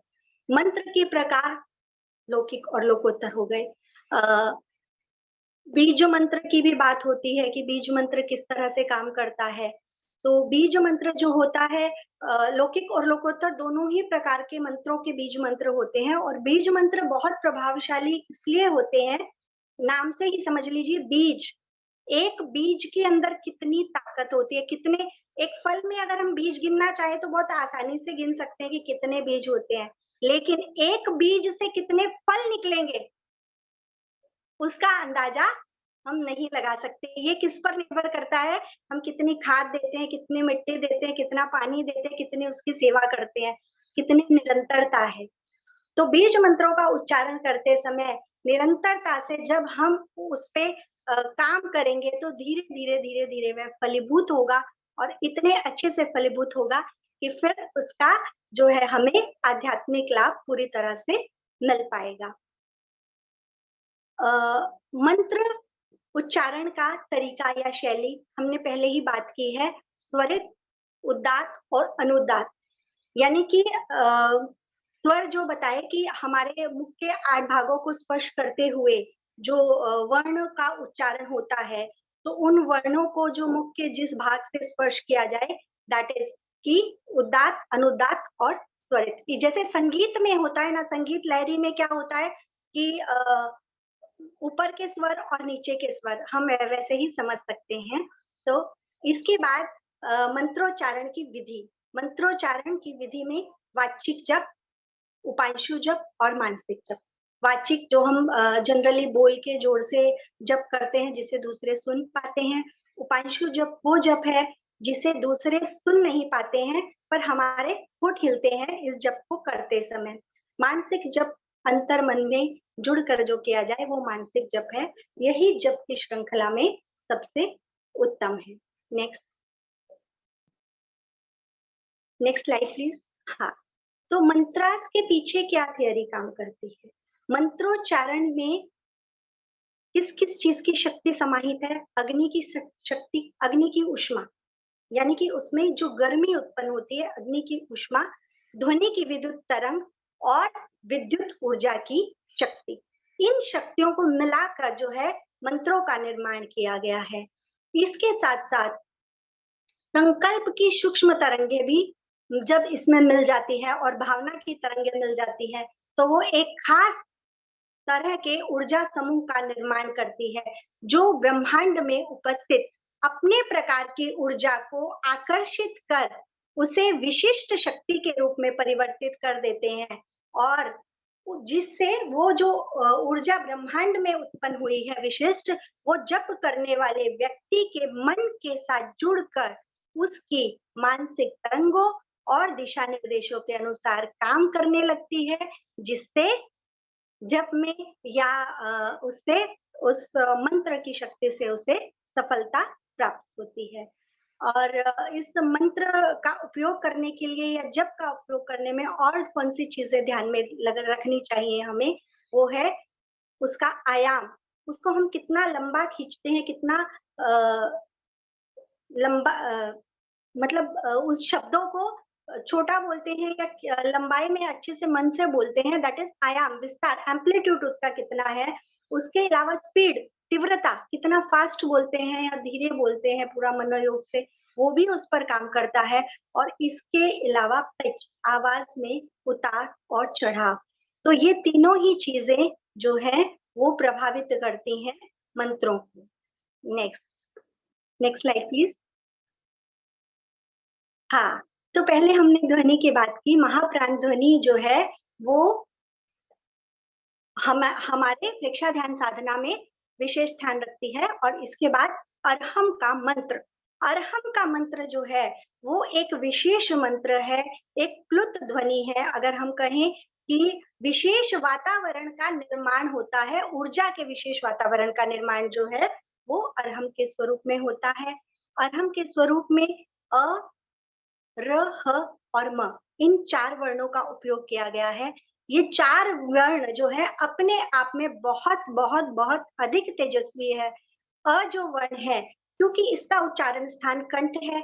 मंत्र के प्रकार लौकिक और लोकोत्तर हो गए। बीज मंत्र की भी बात होती है कि बीज मंत्र किस तरह से काम करता है। तो बीज मंत्र जो होता है, लौकिक और लोकोत्तर दोनों ही प्रकार के मंत्रों के बीज मंत्र होते हैं, और बीज मंत्र बहुत प्रभावशाली इसलिए होते हैं, नाम से ही समझ लीजिए बीज, एक बीज के अंदर कितनी ताकत होती है, कितने, एक फल में अगर हम बीज गिनना चाहे तो बहुत आसानी से गिन सकते हैं कि कितने बीज होते हैं, लेकिन एक बीज से कितने फल निकलेंगे उसका अंदाजा हम नहीं लगा सकते। ये किस पर निर्भर करता है, हम कितनी खाद देते हैं, कितनी मिट्टी देते हैं, कितना पानी देते हैं, कितनी उसकी सेवा करते हैं, कितनी निरंतरता है। तो बीज मंत्रों का उच्चारण करते समय निरंतरता से जब हम उस पे काम करेंगे तो धीरे धीरे धीरे धीरे वह फलीभूत होगा, और इतने अच्छे से फलीभूत होगा कि फिर उसका जो है हमें आध्यात्मिक लाभ पूरी तरह से मिल पाएगा। मंत्र उच्चारण का तरीका या शैली हमने पहले ही बात की है, स्वरित, उदात्त और अनुदात्त, यानी कि स्वर जो बताए कि हमारे मुख के 8 भागों को स्पर्श करते हुए जो वर्ण का उच्चारण होता है, तो उन वर्णों को जो मुख के जिस भाग से स्पर्श किया जाए, दैट इज कि उदात्त, अनुदात्त और स्वरित। जैसे संगीत में होता है ना, संगीत लहरी में क्या होता है कि ऊपर के स्वर और नीचे के स्वर हम वैसे ही समझ सकते हैं। तो इसके बाद मंत्रोच्चारण की विधि, मंत्रोच्चारण की विधि में वाचिक जप, उपांशु जप और मानसिक जप। वाचिक जो हम जनरली बोल के जोर से जप करते हैं जिसे दूसरे सुन पाते हैं। उपांशु जप वो जप है जिसे दूसरे सुन नहीं पाते हैं पर हमारे होठ हिलते हैं इस जप को करते समय। मानसिक जप अंतर मन में जुड़कर जो किया जाए वो मानसिक जप है। यही जप की श्रृंखला में सबसे उत्तम है। Next slide please. हाँ, तो मंत्रास के पीछे क्या थियरी काम करती है? मंत्रोच्चारण में किस किस चीज की शक्ति समाहित है? अग्नि की शक्ति, अग्नि की ऊष्मा, यानी कि उसमें जो गर्मी उत्पन्न होती है, अग्नि की ऊष्मा, ध्वनि की विद्युत तरंग और विद्युत ऊर्जा की शक्ति, इन शक्तियों को मिलाकर जो है मंत्रों का निर्माण किया गया है। इसके साथ साथ संकल्प की सूक्ष्म तरंगे भी जब इसमें मिल जाती है और भावना की तरंगे मिल जाती है तो वो एक खास तरह के ऊर्जा समूह का निर्माण करती है जो ब्रह्मांड में उपस्थित अपने प्रकार की ऊर्जा को आकर्षित कर उसे विशिष्ट शक्ति के रूप में परिवर्तित कर देते हैं और जिससे वो जो ऊर्जा ब्रह्मांड में उत्पन्न हुई है विशिष्ट, वो जप करने वाले व्यक्ति के मन के साथ जुड़कर उसकी मानसिक तरंगों और दिशा निर्देशों के अनुसार काम करने लगती है, जिससे जप में या उससे उस मंत्र की शक्ति से उसे सफलता प्राप्त होती है। और इस मंत्र का उपयोग करने के लिए या जप का उपयोग करने में और कौन-सी चीज़ें ध्यान में रखनी चाहिए हमें, वो है उसका आयाम। उसको हम कितना लंबा खींचते हैं, कितना अ, लंबा मतलब उस शब्दों को छोटा बोलते हैं या लंबाई में अच्छे से मन से बोलते हैं, दैट इज़ आयाम, विस्तार, एम्प्लीट्यूड उसका कितना है। उसके अलावा स्पीड, तीव्रता, कितना फास्ट बोलते हैं या धीरे बोलते हैं पूरा मनोयोग से, वो भी उस पर काम करता है। और इसके अलावा पिच, आवाज़ में उतार और चढ़ाव। तो ये तीनों ही चीज़ें जो हैं, वो प्रभावित करती हैं मंत्रों को। Next, next slide please. हाँ, तो पहले हमने ध्वनि की बात की, महाप्राण ध्वनि जो है वो हमारे प्रेक्षा ध्यान साधना में विशेष ध्यान रखती है। और इसके बाद अरहम का मंत्र, अरहम का मंत्र जो है वो एक विशेष मंत्र है, एक प्लुत ध्वनि है। अगर हम कहें कि विशेष वातावरण का निर्माण होता है, ऊर्जा के विशेष वातावरण का निर्माण जो है वो अरहम के स्वरूप में होता है। अरहम के स्वरूप में अ, र, ह और म, इन 4 वर्णों का उपयोग किया गया है। ये 4 वर्ण जो है अपने आप में बहुत, बहुत, बहुत अधिक तेजस्वी है। जो वर्ण है, क्योंकि इसका उच्चारण स्थान कंठ है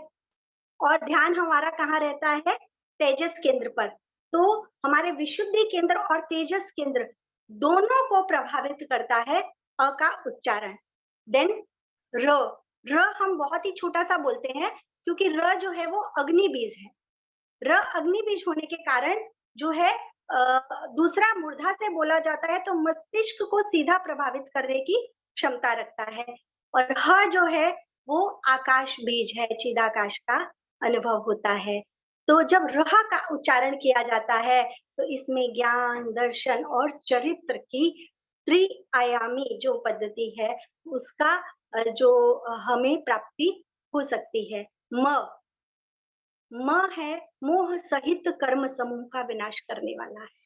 और ध्यान हमारा कहाँ रहता है? तेजस केंद्र पर। तो हमारे विशुद्धि केंद्र और तेजस केंद्र दोनों को प्रभावित करता है का उच्चारण। देन र, र हम बहुत ही छोटा-सा बोलते हैं क्योंकि र जो है वो अग्नि बीज है। र अग्नि बीज होने के कारण जो है दूसरा मूर्धा से बोला जाता है तो मस्तिष्क को सीधा प्रभावित करने की क्षमता रखता है। और ह जो है वो आकाश बीज है, चिदाकाश का अनुभव होता है। तो जब रह का उच्चारण किया जाता है तो इसमें ज्ञान, दर्शन और चरित्र की त्रिआयामी जो पद्धति है उसका जो हमें प्राप्ति हो सकती है। म है मोह सहित कर्म समूह का विनाश करने वाला है।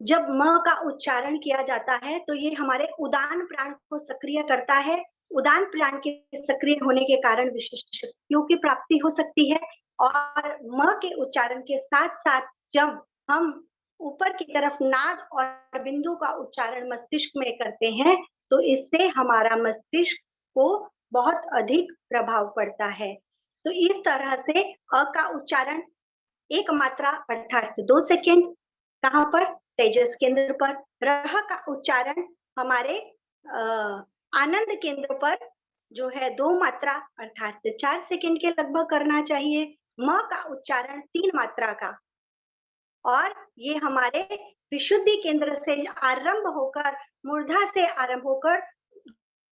जब म का उच्चारण किया जाता है तो ये हमारे उदान प्राण को सक्रिय करता है। उदान प्राण के सक्रिय होने के कारण विशिष्ट शक्तियों की प्राप्ति हो सकती है। और म के उच्चारण के साथ-साथ जब हम ऊपर की तरफ नाद और बिंदु का उच्चारण मस्तिष्क में करते हैं, तो इससे हमारा मस्तिष्क को बहुत अधिक प्रभाव पड़ता है। तो इस तरह से का उच्चारण 1 मात्रा अर्थात 2 सेकंड कहाँ पर? तेजस केंद्र पर। रह का उच्चारण हमारे आनंद केंद्र पर जो है 2 मात्रा अर्थात 4 सेकंड के लगभग करना चाहिए। म का उच्चारण 3 मात्रा का और ये हमारे विशुद्धि केंद्र से आरंभ होकर, मूर्धा से आरंभ होकर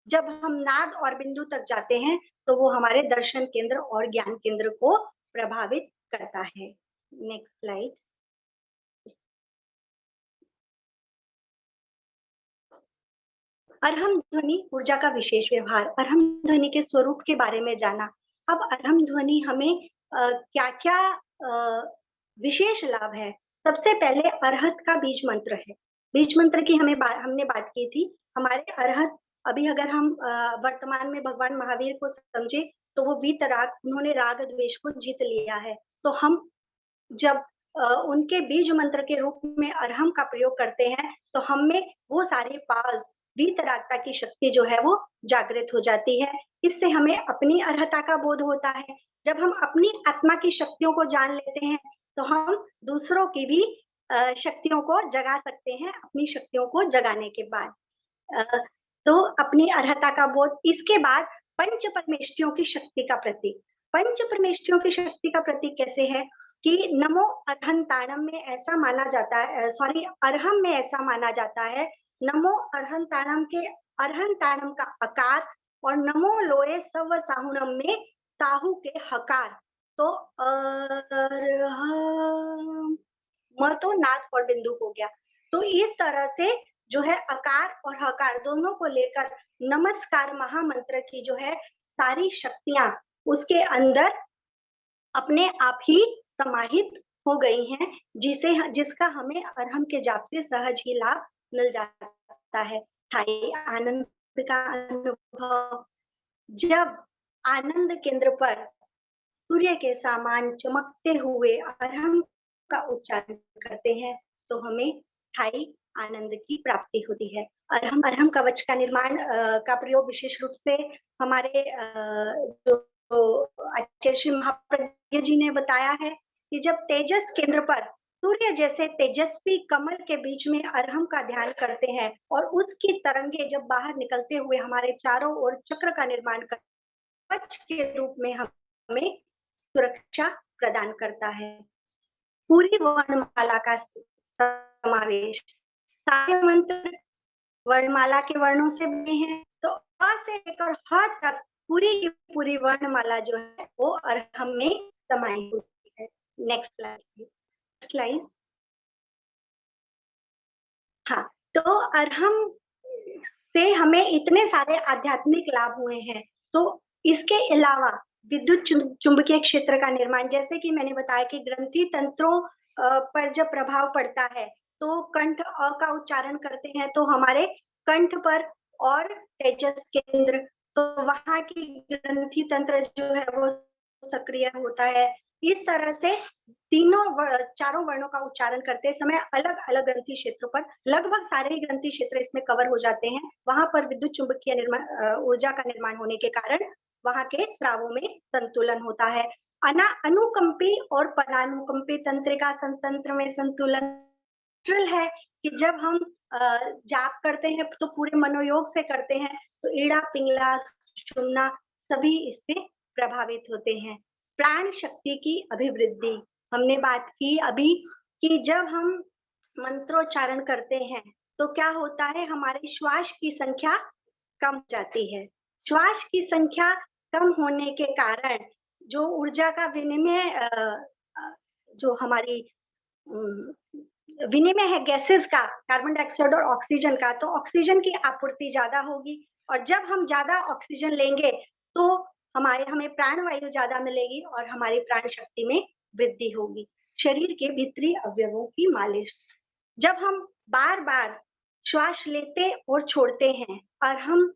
जब हम नाद और बिंदु तक जाते हैं, तो वो हमारे दर्शन केंद्र और ज्ञान केंद्र को प्रभावित करता है। Next slide. अरहम ध्वनि ऊर्जा का विशेष व्यवहार, अरहम ध्वनि के स्वरूप के बारे में जाना। अब अरहम ध्वनि हमें क्या-क्या विशेष लाभ है? सबसे पहले अरहत का बीज मंत्र है। बीज मंत्र की हमने बात की थी। हमारे अरहत अभी अगर हम वर्तमान में भगवान महावीर को समझे तो वो वीतराग, उन्होंने राग द्वेष को जीत लिया है। तो हम जब उनके बीज मंत्र के रूप में अरहम का प्रयोग करते हैं, तो हम में वो सारे पास वीतरागता की शक्ति जो है वो जागृत हो जाती है। इससे हमें अपनी अर्हता का बोध होता है। जब हम अपनी आत्मा की शक्तियों को जान लेते हैं, तो हम दूसरों की भी शक्तियों को जगा सकते हैं, अपनी शक्तियों को जगाने के बाद। अ, तो अपनी अर्हता का बोध, इसके बाद पंच परमेष्ठियों की शक्ति का प्रतीक। पंच परमेष्ठियों की शक्ति का प्रतीक कैसे है कि नमो अर्हंताणम में ऐसा माना जाता है, सॉरी अरहम में ऐसा माना जाता है, नमो अर्हंताणम के अर्हंताणम का आकार और नमो लोए सव साहुणम में साहू के हकार। तो म तो नाद और बिंदु हो गया। तो इस तरह से जो है अकार और हकार दोनों को लेकर नमस्कार महामंत्र की जो है सारी शक्तियां उसके अंदर अपने आप ही समाहित हो गई हैं, जिसका हमें अरहम के जाप से सहज ही लाभ मिल जाता है। स्थायी आनंद का अनुभव। जब आनंद केंद्र पर सूर्य के समान चमकते हुए अरहम का उच्चारण करते हैं तो हमें स्थायी आनंद की प्राप्ति होती है। अरहम अरहम कवच का निर्माण का प्रयोग विशेष रूप से हमारे जो आचार्य श्री महाप्रज्ञ जी ने बताया है कि जब तेजस केंद्र पर सूर्य जैसे तेजस्वी कमल के बीच में अरहम का ध्यान करते हैं और उसकी तरंगे जब बाहर निकलते हुए हमारे चारों ओर चक्र का निर्माण कर कवच के रूप में हमें सुरक्षा प्रदान करता है। पूरी वर्णमाला का समावेश। सारे मंत्र वर्णमाला के वर्णों से बने हैं, तो अ से लेकर ह तक पूरी की पूरी वर्णमाला जो है वो अरहम में समाई होती है। Next slide. स्लाइड। हाँ, तो अरहम से हमें इतने सारे आध्यात्मिक लाभ हुए हैं। तो इसके अलावा विद्युत चुंबकीय क्षेत्र का निर्माण, जैसे कि मैंने बताया कि ग्रंथि तंत्रों पर जब प्रभाव पड़ता है तो कंठ अ का उच्चारण करते हैं तो हमारे कंठ पर और तेजस केंद्र, तो वहाँ की ग्रंथि तंत्र जो है वो सक्रिय होता है। इस तरह से चारों वर्णों का उच्चारण करते समय अलग-अलग ग्रंथि क्षेत्रों पर लगभग सारे ही ग्रंथि क्षेत्र इसमें कवर हो जाते हैं। वहाँ पर विद्युत चुंबकीय ऊर्जा का निर्माण होने के कारण वहाँ के स्रावों में संतुलन होता है। अनुकंपी और परानुकंपी तंत्रिका संतंत्र में संतुलन नेचुरल है कि जब हम जाप करते हैं तो पूरे मनोयोग से करते हैं तो ईड़ा पिंगला सुषुम्ना सभी इससे प्रभावित होते हैं। प्राण शक्ति की अभिवृद्धि, हमने बात की अभी कि जब हम मंत्रोच्चारण करते हैं तो क्या होता है, हमारे श्वास की संख्या कम हो जाती है। श्वास की संख्या कम होने के कारण जो ऊर्जा का विनिमय जो हमारी विनिमय है गैसेस का, कार्बन डाइऑक्साइड और ऑक्सीजन का, तो ऑक्सीजन की आपूर्ति ज्यादा होगी और जब हम ज्यादा ऑक्सीजन लेंगे तो हमें प्राण वायु ज्यादा मिलेगी और हमारी प्राण शक्ति में वृद्धि होगी। शरीर के भीतरी अवयवों की मालिश, जब हम बार बार श्वास लेते और छोड़ते हैं और हम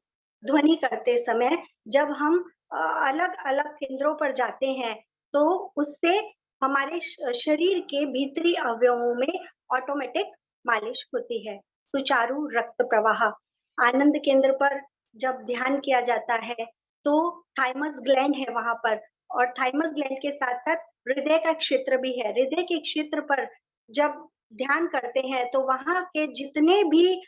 ध्वनि करते समय जब हम अलग अलग केंद्रों पर जाते हैं तो उससे हमारे शरीर के भीतरी अवयवों में ऑटोमेटिक मालिश होती है। सुचारू रक्त प्रवाह, आनंद केंद्र पर जब ध्यान किया जाता है तो थाइमस ग्लैंड है वहां पर, और थाइमस ग्लैंड के साथ साथ हृदय का क्षेत्र भी है। हृदय के क्षेत्र पर जब ध्यान करते हैं तो वहां के जितने भी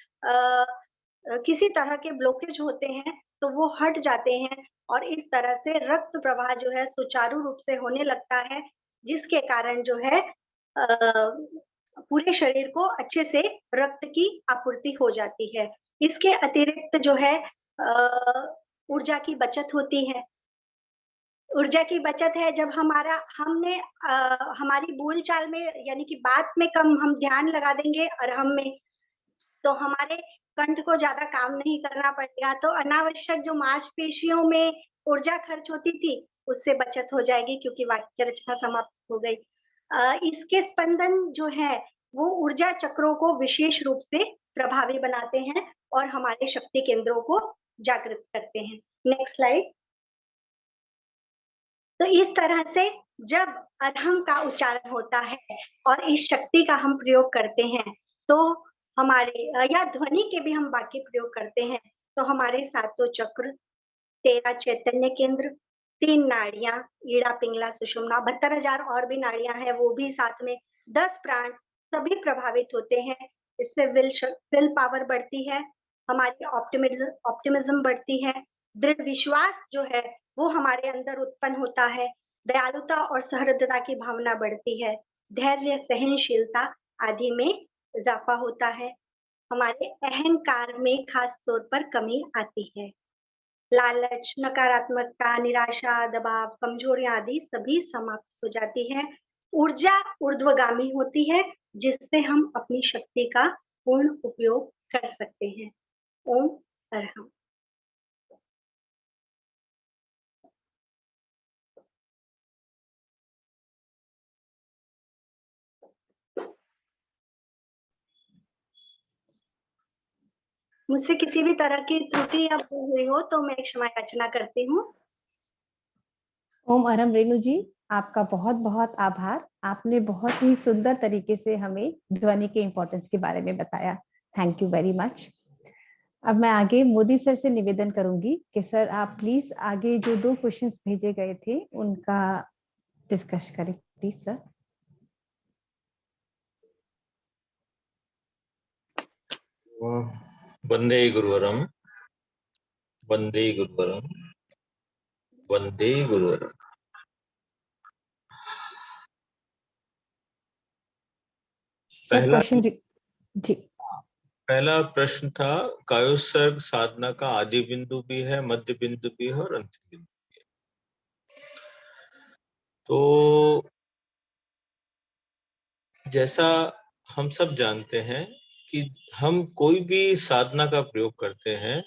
किसी तरह के ब्लॉकेज होते हैं तो वो हट जाते हैं और इस तरह से रक्त प्रवाह जो है सुचारू रूप से होने लगता है, जिसके कारण जो है पूरे शरीर को अच्छे से रक्त की आपूर्ति हो जाती है। इसके अतिरिक्त जो है ऊर्जा की बचत होती है। ऊर्जा की बचत है जब हमारी बोलचाल में यानी कि बात में कम हम ध्यान लगा देंगे अरहम में, तो हमारे कंठ को ज़्यादा काम नहीं करना पड़ेगा, तो अनावश्यक जो मांसपेशियों में ऊर्जा खर्च होती थी, उससे बचत हो जाएगी क्योंकि वाक्य रचना समाप्त हो गई। इसके स्पंदन जो है, वो ऊर्जा चक्रों को विशेष रूप से प्रभावी बनाते हैं और हमारे शक्ति केंद्रों को जागृत करते हैं। Next slide. तो इस तरह से जब अरहम का उच्चारण होता है और इस शक्ति का हम प्रयोग करते हैं, तो हमारे या ध्वनि के भी हम बाकी प्रयोग करते हैं, तो हमारे सातों चक्र, 13 चैतन्य केंद्र, 3 नाड़ियाँ, ईड़ा, पिंगला, सुषुम्ना, 72,000 और भी नाड़ियाँ हैं, वो भी साथ में 10 प्राण सभी प्रभावित होते हैं। इससे विल पावर बढ़ती है, हमारी ऑप्टिमिज्म बढ़ती है, दृढ़ विश्वास जो है वो हमारे अंदर उत्पन्न होता है, दयालुता और सहृदयता की भावना बढ़ती है, धैर्य, सहनशीलता आदि में इजाफा होता है, हमारे अहंकार में खास तौर पर कमी आती है। लालच, नकारात्मकता, निराशा, दबाव, कमजोरियां आदि सभी समाप्त हो जाती है। ऊर्जा ऊर्ध्वगामी होती है, जिससे हम अपनी शक्ति का पूर्ण उपयोग कर सकते हैं। ओम अरहम। मुझसे किसी भी तरह की त्रुटि या भूल हुई हो तो मैं क्षमा याचना करती हूँ। ओम अरहम रेणु जी, आपका बहुत बहुत आभार। आपने बहुत ही सुंदर तरीके से हमें ध्वनि के इम्पोर्टेंस के बारे में बताया। Thank you very much. अब मैं आगे मोदी सर से निवेदन करूंगी कि सर आप प्लीज आगे जो 2 क्वेश्चंस भेजे गए थे उनका डिस्कस करें प्लीज सर। वंदे गुरुवरम, वंदे गुरुवरम, वंदे गुरुवरम। पहला प्रश्न था, कायोत्सर्ग साधना का आदि बिंदु भी है, मध्य बिंदु भी है और अंतिम बिंदु भी है। तो जैसा हम सब जानते हैं कि हम कोई भी साधना का प्रयोग करते हैं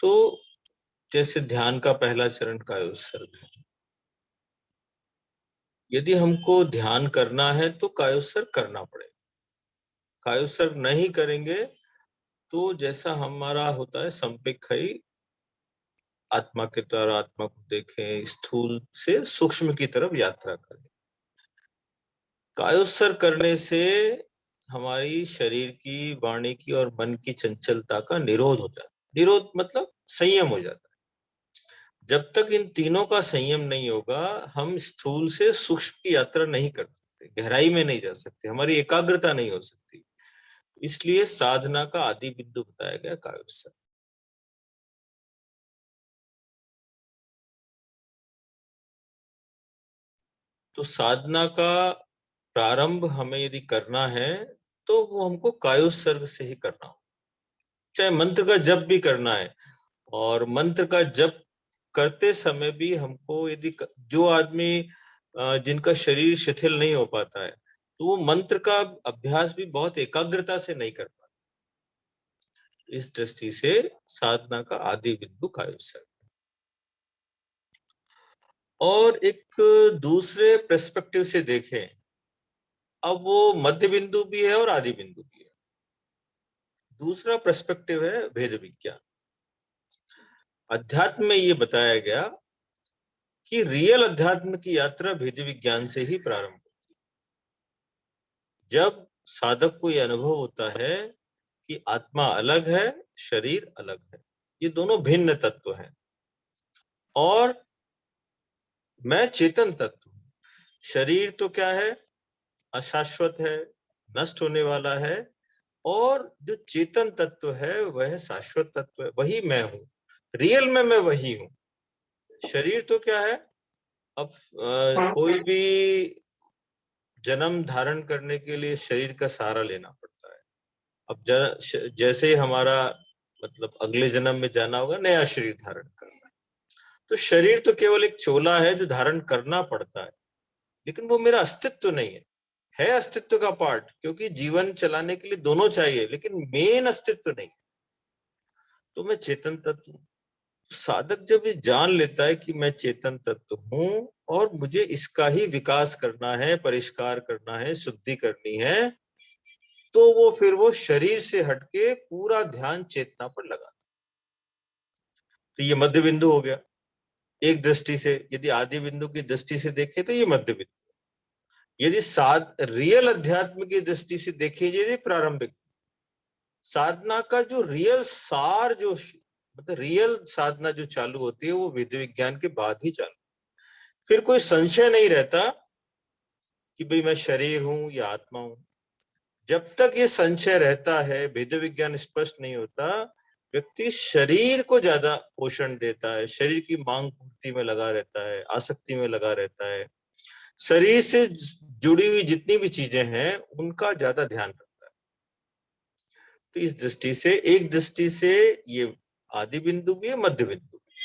तो जैसे ध्यान का पहला चरण कायोत्सर्ग है। यदि हमको ध्यान करना है तो कायोत्सर्ग करना पड़ेगा। कायोत्सर्ग नहीं करेंगे तो जैसा हमारा होता है संपेक्षयी, आत्मा के द्वारा आत्मा को देखें, स्थूल से सूक्ष्म की तरफ यात्रा करें। कायोत्सर्ग करने से हमारी शरीर की, वाणी की और मन की चंचलता का निरोध हो जाता है। निरोध मतलब संयम हो जाता है। जब तक इन तीनों का संयम नहीं होगा हम स्थूल से सूक्ष्म की यात्रा नहीं कर सकते, गहराई में नहीं जा सकते, हमारी एकाग्रता नहीं हो सकती। इसलिए साधना का आदि बिंदु बताया गया कायोत्सर्ग। तो साधना का प्रारंभ हमें यदि करना है तो वो हमको कायोत्सर्ग से ही करना हो। चाहे मंत्र का जप भी करना है, और मंत्र का जप करते समय भी हमको यदि जो आदमी जिनका शरीर शिथिल नहीं हो पाता है तो वो मंत्र का अभ्यास भी बहुत एकाग्रता से नहीं कर पाता। इस दृष्टि से साधना का आदि बिंदु कायोत्सर्ग। और एक दूसरे पर्सपेक्टिव से देखें, अब वो मध्य बिंदु भी है और आदि बिंदु भी है। दूसरा पर्सपेक्टिव है भेद विज्ञान। अध्यात्म में ये बताया गया कि रियल अध्यात्म की यात्रा भेद विज्ञान से ही प्रारंभ होती है। जब साधक को यह अनुभव होता है कि आत्मा अलग है, शरीर अलग है, ये दोनों भिन्न तत्व हैं, और मैं चेतन तत्व हूं। शरीर तो क्या है, अशाश्वत है, नष्ट होने वाला है, और जो चेतन तत्व है वह शाश्वत तत्व है, वही मैं हूं। रियल में मैं वही हूं। शरीर तो क्या है, अब कोई भी जन्म धारण करने के लिए शरीर का सहारा लेना पड़ता है। अब जैसे हमारा मतलब अगले जन्म में जाना होगा, नया शरीर धारण करना है, तो शरीर तो केवल एक चोला है जो धारण करना पड़ता है, लेकिन वो मेरा अस्तित्व नहीं है अस्तित्व का पार्ट, क्योंकि जीवन चलाने के लिए दोनों चाहिए, लेकिन मेन अस्तित्व नहीं। तो मैं चेतन तत्व हूं। साधक जब ये जान लेता है कि मैं चेतन तत्व हूं और मुझे इसका ही विकास करना है, परिष्कार करना है, शुद्धि करनी है, तो वो शरीर से हटके पूरा ध्यान चेतना पर लगा। तो ये मध्य बिंदु हो गया। एक दृष्टि से यदि आदि बिंदु की दृष्टि से देखें तो ये मध्य बिंदु। यदि रियल अध्यात्म की दृष्टि से देखें, यदि प्रारंभिक साधना का जो रियल सार, जो मतलब रियल साधना जो चालू होती है वो वेद विज्ञान के बाद ही चालू। फिर कोई संशय नहीं रहता कि भाई मैं शरीर हूं या आत्मा हूं। जब तक ये संशय रहता है, वेद विज्ञान स्पष्ट नहीं होता, व्यक्ति शरीर को ज्यादा पोषण देता है, शरीर की मांग पूर्ति में लगा रहता है, आसक्ति में लगा रहता है, शरीर से जुड़ी हुई जितनी भी चीजें हैं उनका ज्यादा ध्यान रखता है। तो इस दृष्टि से, एक दृष्टि से ये आदि बिंदु भी है, मध्य बिंदु भी।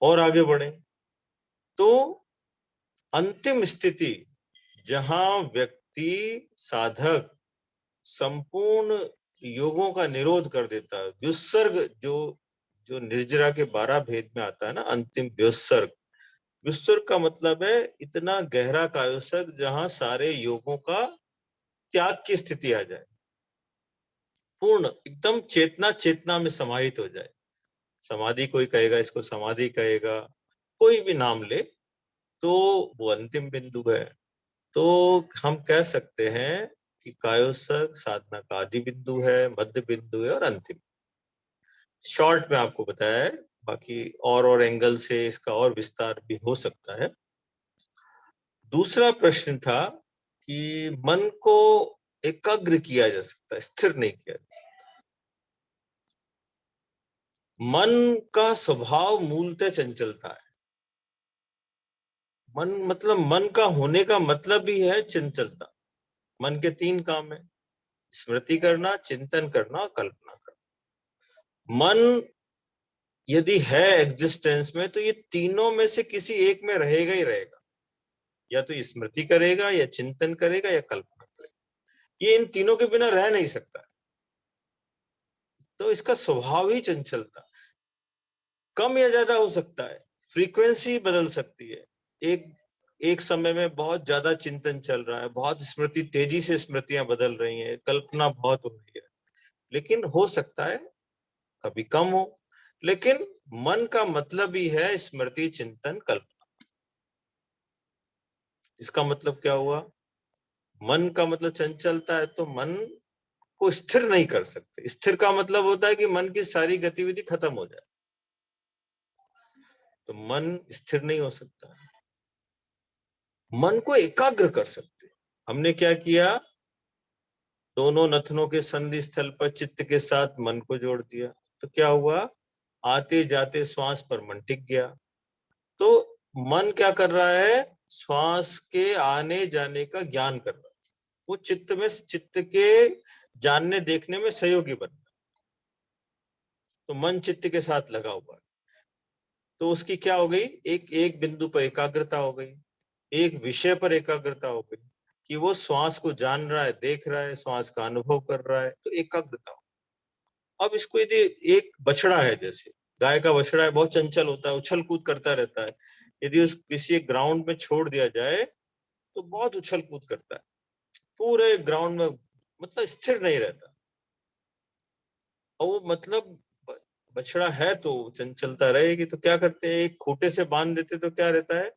और आगे बढ़े तो अंतिम स्थिति जहां व्यक्ति साधक संपूर्ण योगों का निरोध कर देता है, व्युत्सर्ग जो जो निर्जरा के 12 भेद में आता है ना, अंतिम व्युत्सर्ग। व्युत्सर्ग का मतलब है इतना गहरा कायोसर्ग जहां सारे योगों का त्याग की स्थिति आ जाए, पूर्ण एकदम चेतना चेतना में समाहित हो जाए। समाधि कोई कहेगा, इसको समाधि कहेगा, कोई भी नाम ले, तो वो अंतिम बिंदु है। तो हम कह सकते हैं कि कायोसर्ग साधना का आदि बिंदु है, मध्य बिंदु है और अंतिम। शॉर्ट में आपको बताया है, बाकी और एंगल से इसका और विस्तार भी हो सकता है। दूसरा प्रश्न था कि मन को एकाग्र किया जा सकता है, स्थिर नहीं किया जा सकता। मन का स्वभाव मूलतः चंचलता है। मन मतलब मन का होने का मतलब ही है चंचलता। मन के 3 काम है, स्मृति करना, चिंतन करना, कल्पना करना। मन यदि है एग्जिस्टेंस में तो ये तीनों में से किसी एक में रहेगा ही रहेगा, या तो स्मृति करेगा या चिंतन करेगा या कल्पना करेगा। ये इन तीनों के बिना रह नहीं सकता। तो इसका स्वभाव ही चंचलता, कम या ज्यादा हो सकता है, फ्रीक्वेंसी बदल सकती है। एक समय में बहुत ज्यादा चिंतन चल रहा है, बहुत स्मृति, तेजी से स्मृतियां बदल रही हैं, कल्पना बहुत हो रही है, लेकिन हो सकता है कभी कम हो। लेकिन मन का मतलब ही है स्मृति, चिंतन, कल्पना। इसका मतलब क्या हुआ? मन का मतलब चंचलता है, तो मन को स्थिर नहीं कर सकते। स्थिर का मतलब होता है कि मन की सारी गतिविधि खत्म हो जाए, तो मन स्थिर नहीं हो सकता। मन को एकाग्र कर सकते। हमने क्या किया? दोनों नथनों के संधि स्थल पर चित्त के साथ मन को जोड़ दिया, तो क्या हुआ? आते जाते श्वास पर मन टिक गया। तो मन क्या कर रहा है? श्वास के आने जाने का ज्ञान कर रहा है। वो चित्त के जानने देखने में सहयोगी बन रहा है। तो मन चित्त के साथ लगा हुआ है, तो उसकी क्या हो गई? एक बिंदु पर एकाग्रता हो गई, एक विषय पर एकाग्रता हो गई कि वो श्वास को जान रहा है, देख रहा है, श्वास का अनुभव कर रहा है, तो एकाग्रता हो। अब इसको यदि एक बछड़ा है, जैसे गाय का बछड़ा है, बहुत चंचल होता है, उछल कूद करता रहता है, यदि उस किसी एक ग्राउंड में छोड़ दिया जाए तो बहुत उछल कूद करता है, पूरे ग्राउंड में, मतलब स्थिर नहीं रहता। और वो मतलब बछड़ा है तो चंचलता रहेगी, तो क्या करते हैं? एक खूंटे से बांध देते तो क्या रहता है?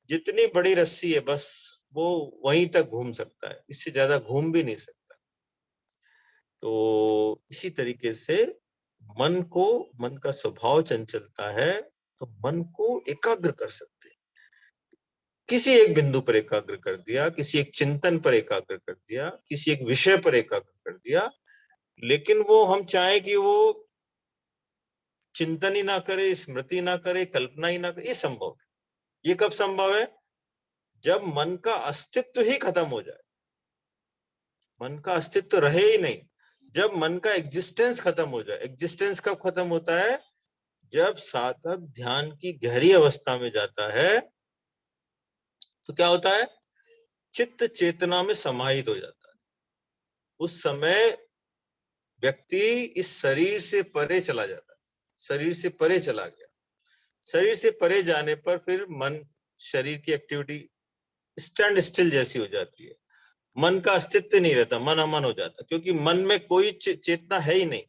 जितनी बड़ी रस्सी है बस वो वहीं तक घूम सकता है, इससे ज्यादा घूम भी नहीं सकता। तो इसी तरीके से मन का स्वभाव चंचलता है, तो मन को एकाग्र कर सकते हैं। किसी एक बिंदु पर एकाग्र कर दिया, किसी एक चिंतन पर एकाग्र कर दिया, किसी एक विषय पर एकाग्र कर दिया, लेकिन वो हम चाहें कि वो चिंतन ही ना करे, स्मृति ना करे, कल्पना ही ना करे, ये संभव है। ये कब संभव है? जब मन का अस्तित्व ही खत्म हो जाए। मन का अस्तित्व रहे ही नहीं, जब मन का एग्जिस्टेंस खत्म हो जाए। एग्जिस्टेंस कब खत्म होता है? जब साधक ध्यान की गहरी अवस्था में जाता है, तो क्या होता है? चित्त चेतना में समाहित हो जाता है। उस समय व्यक्ति इस शरीर से परे चला जाता है, शरीर से परे चला गया। शरीर से परे जाने पर फिर मन, शरीर की एक्टिविटी स्टैंड स्टिल जैसी हो जाती है, मन का अस्तित्व नहीं रहता, मन अमन हो जाता, क्योंकि मन में कोई चेतना है ही नहीं।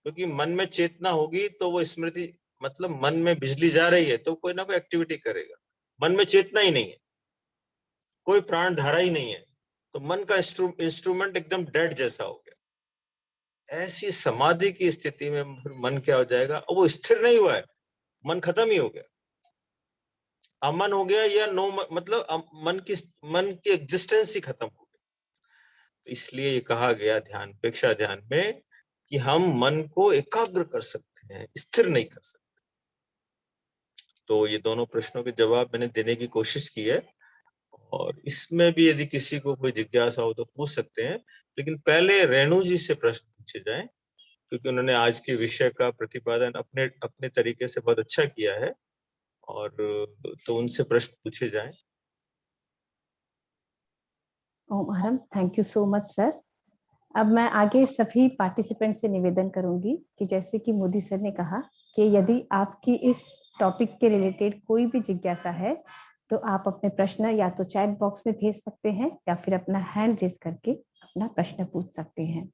क्योंकि मन में चेतना होगी तो वो स्मृति, मतलब मन में बिजली जा रही है तो कोई ना कोई एक्टिविटी करेगा। मन में चेतना ही नहीं है, कोई प्राण धारा ही नहीं है, तो मन का इंस्ट्रूमेंट एकदम डेड जैसा हो गया। ऐसी समाधि की स्थिति में मन क्या हो जाएगा? वो स्थिर नहीं हुआ है, मन खत्म ही हो गया, अमन हो गया, या नो, मतलब मन की एग्जिस्टेंस ही खत्म हो गई। तो इसलिए ये कहा गया ध्यान, प्रेक्षा ध्यान में, कि हम मन को एकाग्र कर सकते हैं, स्थिर नहीं कर सकते। तो ये दोनों प्रश्नों के जवाब मैंने देने की कोशिश की है, और इसमें भी यदि किसी को कोई जिज्ञासा हो तो पूछ सकते हैं। लेकिन पहले रेणु जी से प्रश्न पूछे जाएं, क्योंकि उन्होंने आज के विषय का प्रतिपादन अपने अपने तरीके से बहुत अच्छा किया है। और तो उनसे प्रश्न पूछे जाएं। Om Ahram, thank you so much sir. अब मैं आगे सभी पार्टिसिपेंट से निवेदन करूंगी कि जैसे कि मोदी सर ने कहा कि यदि आपकी इस टॉपिक के रिलेटेड कोई भी जिज्ञासा है तो आप अपने प्रश्न या तो चैट बॉक्स में भेज सकते हैं या फिर अपना हैंड रेज करके अपना प्रश्न पूछ सकते हैं।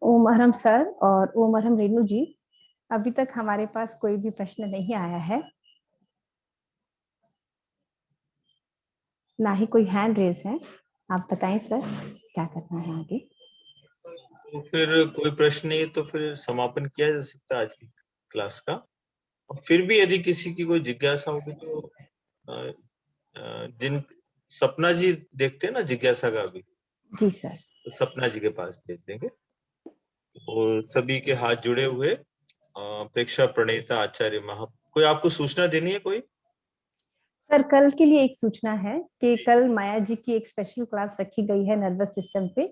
ओम अहरम सर और ओम अहरम रेणु जी, अभी तक हमारे पास कोई भी प्रश्न नहीं आया है, ना ही कोई हैंड रेज है। आप बताएं सर क्या करना है आगे। तो फिर कोई प्रश्न नहीं तो फिर समापन किया जा सकता है आज की क्लास का। और फिर भी यदि किसी की कोई जिज्ञासा होगी तो जिन सपना जी देखते हैं ना जिज्ञासा का भी, जी सर। तो सपना जी के पास भेज देंगे। और सभी के हाथ जुड़े हुए प्रेक्षा प्रणेता आचार्य महा, कोई आपको सूचना देनी है कोई? सर कल के लिए एक सूचना है कि कल माया जी की एक स्पेशल क्लास रखी गई है नर्वस सिस्टम पे,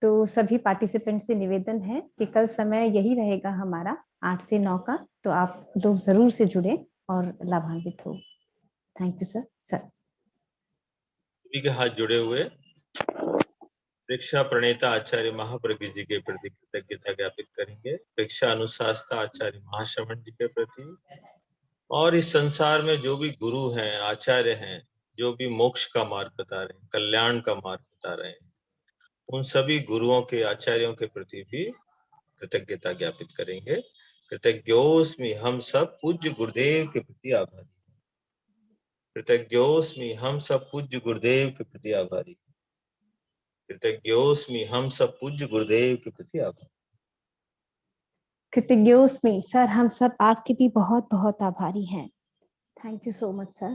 तो सभी पार्टिसिपेंट से निवेदन है कि कल समय यही रहेगा हमारा 8 से 9 का, तो आप लोग जरूर से जुड़े और लाभान्वित हो। Thank you sir. सभी के हाथ जुड़े हुए प्रेक्षा प्रणेता आचार्य महाप्रज्ञ जी के प्रति कृतज्ञता ज्ञापित करेंगे, प्रेक्षा अनुशास्ता आचार्य महाश्रवण जी के प्रति, और इस संसार में जो भी गुरु हैं, आचार्य हैं, जो भी मोक्ष का मार्ग बता रहे हैं, कल्याण का मार्ग बता रहे हैं, उन सभी गुरुओं के, आचार्यों के प्रति भी कृतज्ञता ज्ञापित करेंगे। कृतज्ञोस्मि, हम सब पूज्य गुरुदेव के प्रति आभारी। कृतज्ञोस्मि, हम सब पूज्य गुरुदेव के प्रति आभारी। कृतज्ञोस्मि, हम सब पूज्य गुरुदेव के प्रति आभारी। कृतज्ञोस्मि सर, हम सब आपके भी बहुत बहुत आभारी हैं। Thank you so much sir.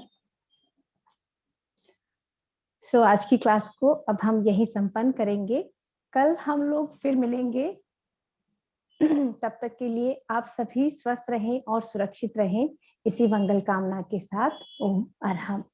So आज की क्लास को अब हम यही संपन्न करेंगे। कल हम लोग फिर मिलेंगे। तब तक के लिए आप सभी स्वस्थ रहें और सुरक्षित रहें, इसी मंगल कामना के साथ। ओम अरहम।